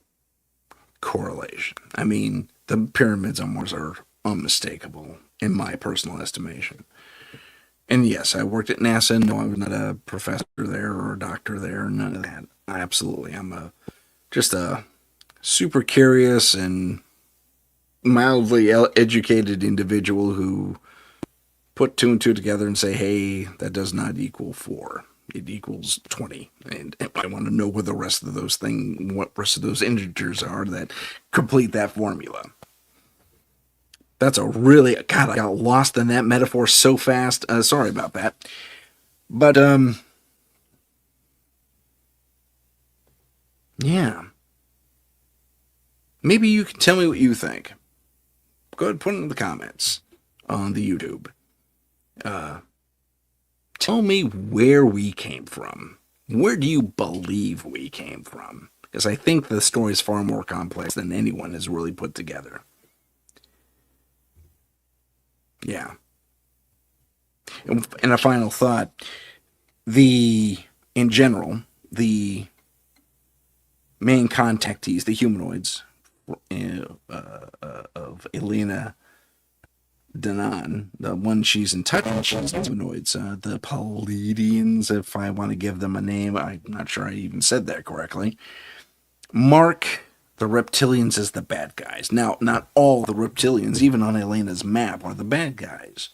correlation. I mean, the pyramids on Mars are unmistakable in my personal estimation. And yes, I worked at NASA. No, I'm not a professor there or a doctor there. None of that. Absolutely. I'm just a super curious and mildly educated individual who put two and two together and say, hey, that does not equal 4. It equals 20. And I want to know what the rest of those integers are that complete that formula. That's a really, God, I got lost in that metaphor so fast. Sorry about that. But, yeah. Maybe you can tell me what you think. Go ahead and put it in the comments on the YouTube. Tell me where we came from. Where do you believe we came from? Because I think the story is far more complex than anyone has really put together. Yeah. And a final thought. In general, the main contactees, the humanoids of Elena Danan, the one she's in touch with, she's humanoids, the Palladians, if I want to give them a name. I'm not sure I even said that correctly. Mark the reptilians as the bad guys. Now, not all the reptilians, even on Elena's map, are the bad guys.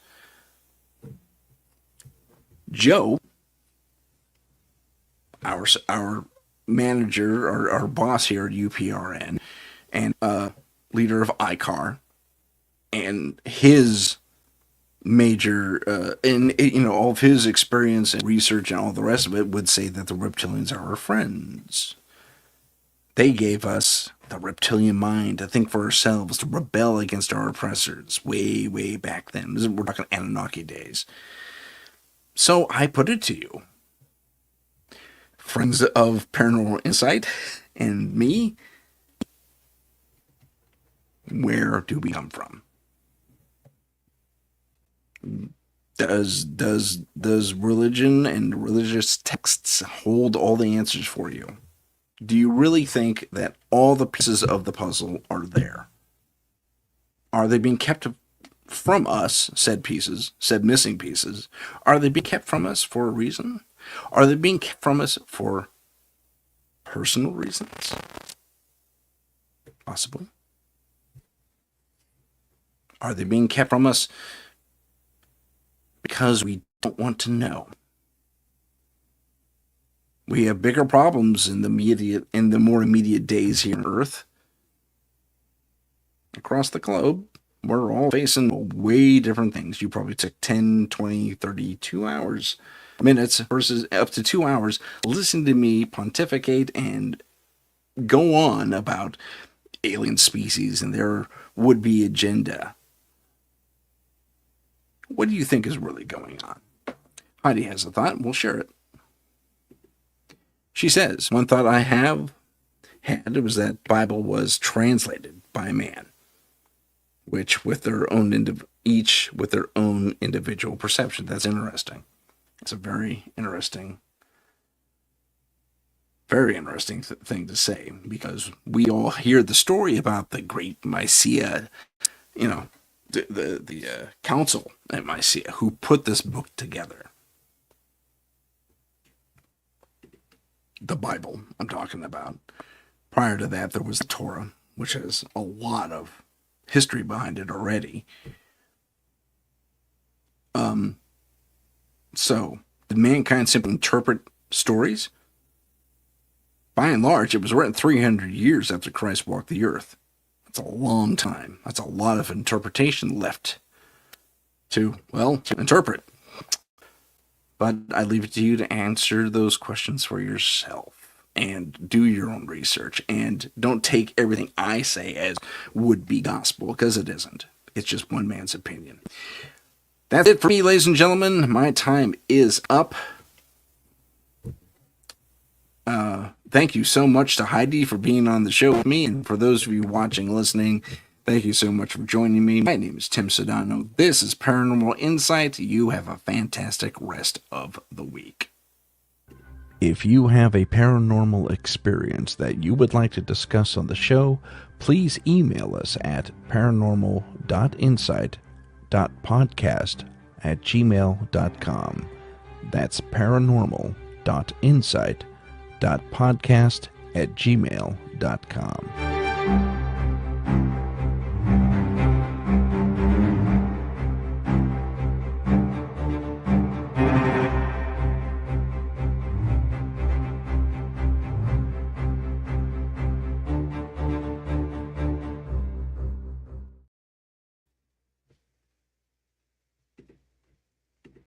Joe, our manager, our boss here at UPRN, and leader of ICAR, and his major, all of his experience and research and all the rest of it would say that the reptilians are our friends. They gave us the reptilian mind to think for ourselves, to rebel against our oppressors way, way back then. We're talking Anunnaki days. So I put it to you, friends of Paranormal Insight and me, where do we come from? Does religion and religious texts hold all the answers for you? Do you really think that all the pieces of the puzzle are there? Are they being kept from us, said pieces, said missing pieces? Are they being kept from us for a reason? Are they being kept from us for personal reasons? Possibly. Are they being kept from us because we don't want to know? We have bigger problems in the more immediate days here on Earth. Across the globe, we're all facing way different things. You probably took 10, 20, 30, 2 hours, minutes versus up to 2 hours. Listen to me pontificate and go on about alien species and their would-be agenda. What do you think is really going on? Heidi has a thought, and we'll share it. She says, one thought I have had was that Bible was translated by man, which with their own each with their own individual perception. That's interesting. It's a very interesting thing to say, because we all hear the story about the great Mysia, the council at Mysia who put this book together. The Bible I'm talking about. Prior to that, there was the Torah, which has a lot of history behind it already. So, did mankind simply interpret stories? By and large, it was written 300 years after Christ walked the earth. That's a long time. That's a lot of interpretation left to interpret. But I leave it to you to answer those questions for yourself and do your own research. And don't take everything I say as would-be gospel, because it isn't. It's just one man's opinion. That's it for me, ladies and gentlemen. My time is up. Thank you so much to Heidi for being on the show with me. And for those of you watching, listening, thank you so much for joining me. My name is Tim Sudano. This is Paranormal Insight. You have a fantastic rest of the week. If you have a paranormal experience that you would like to discuss on the show, please email us at paranormal.insight.podcast@gmail.com. That's paranormal.insight.podcast@gmail.com.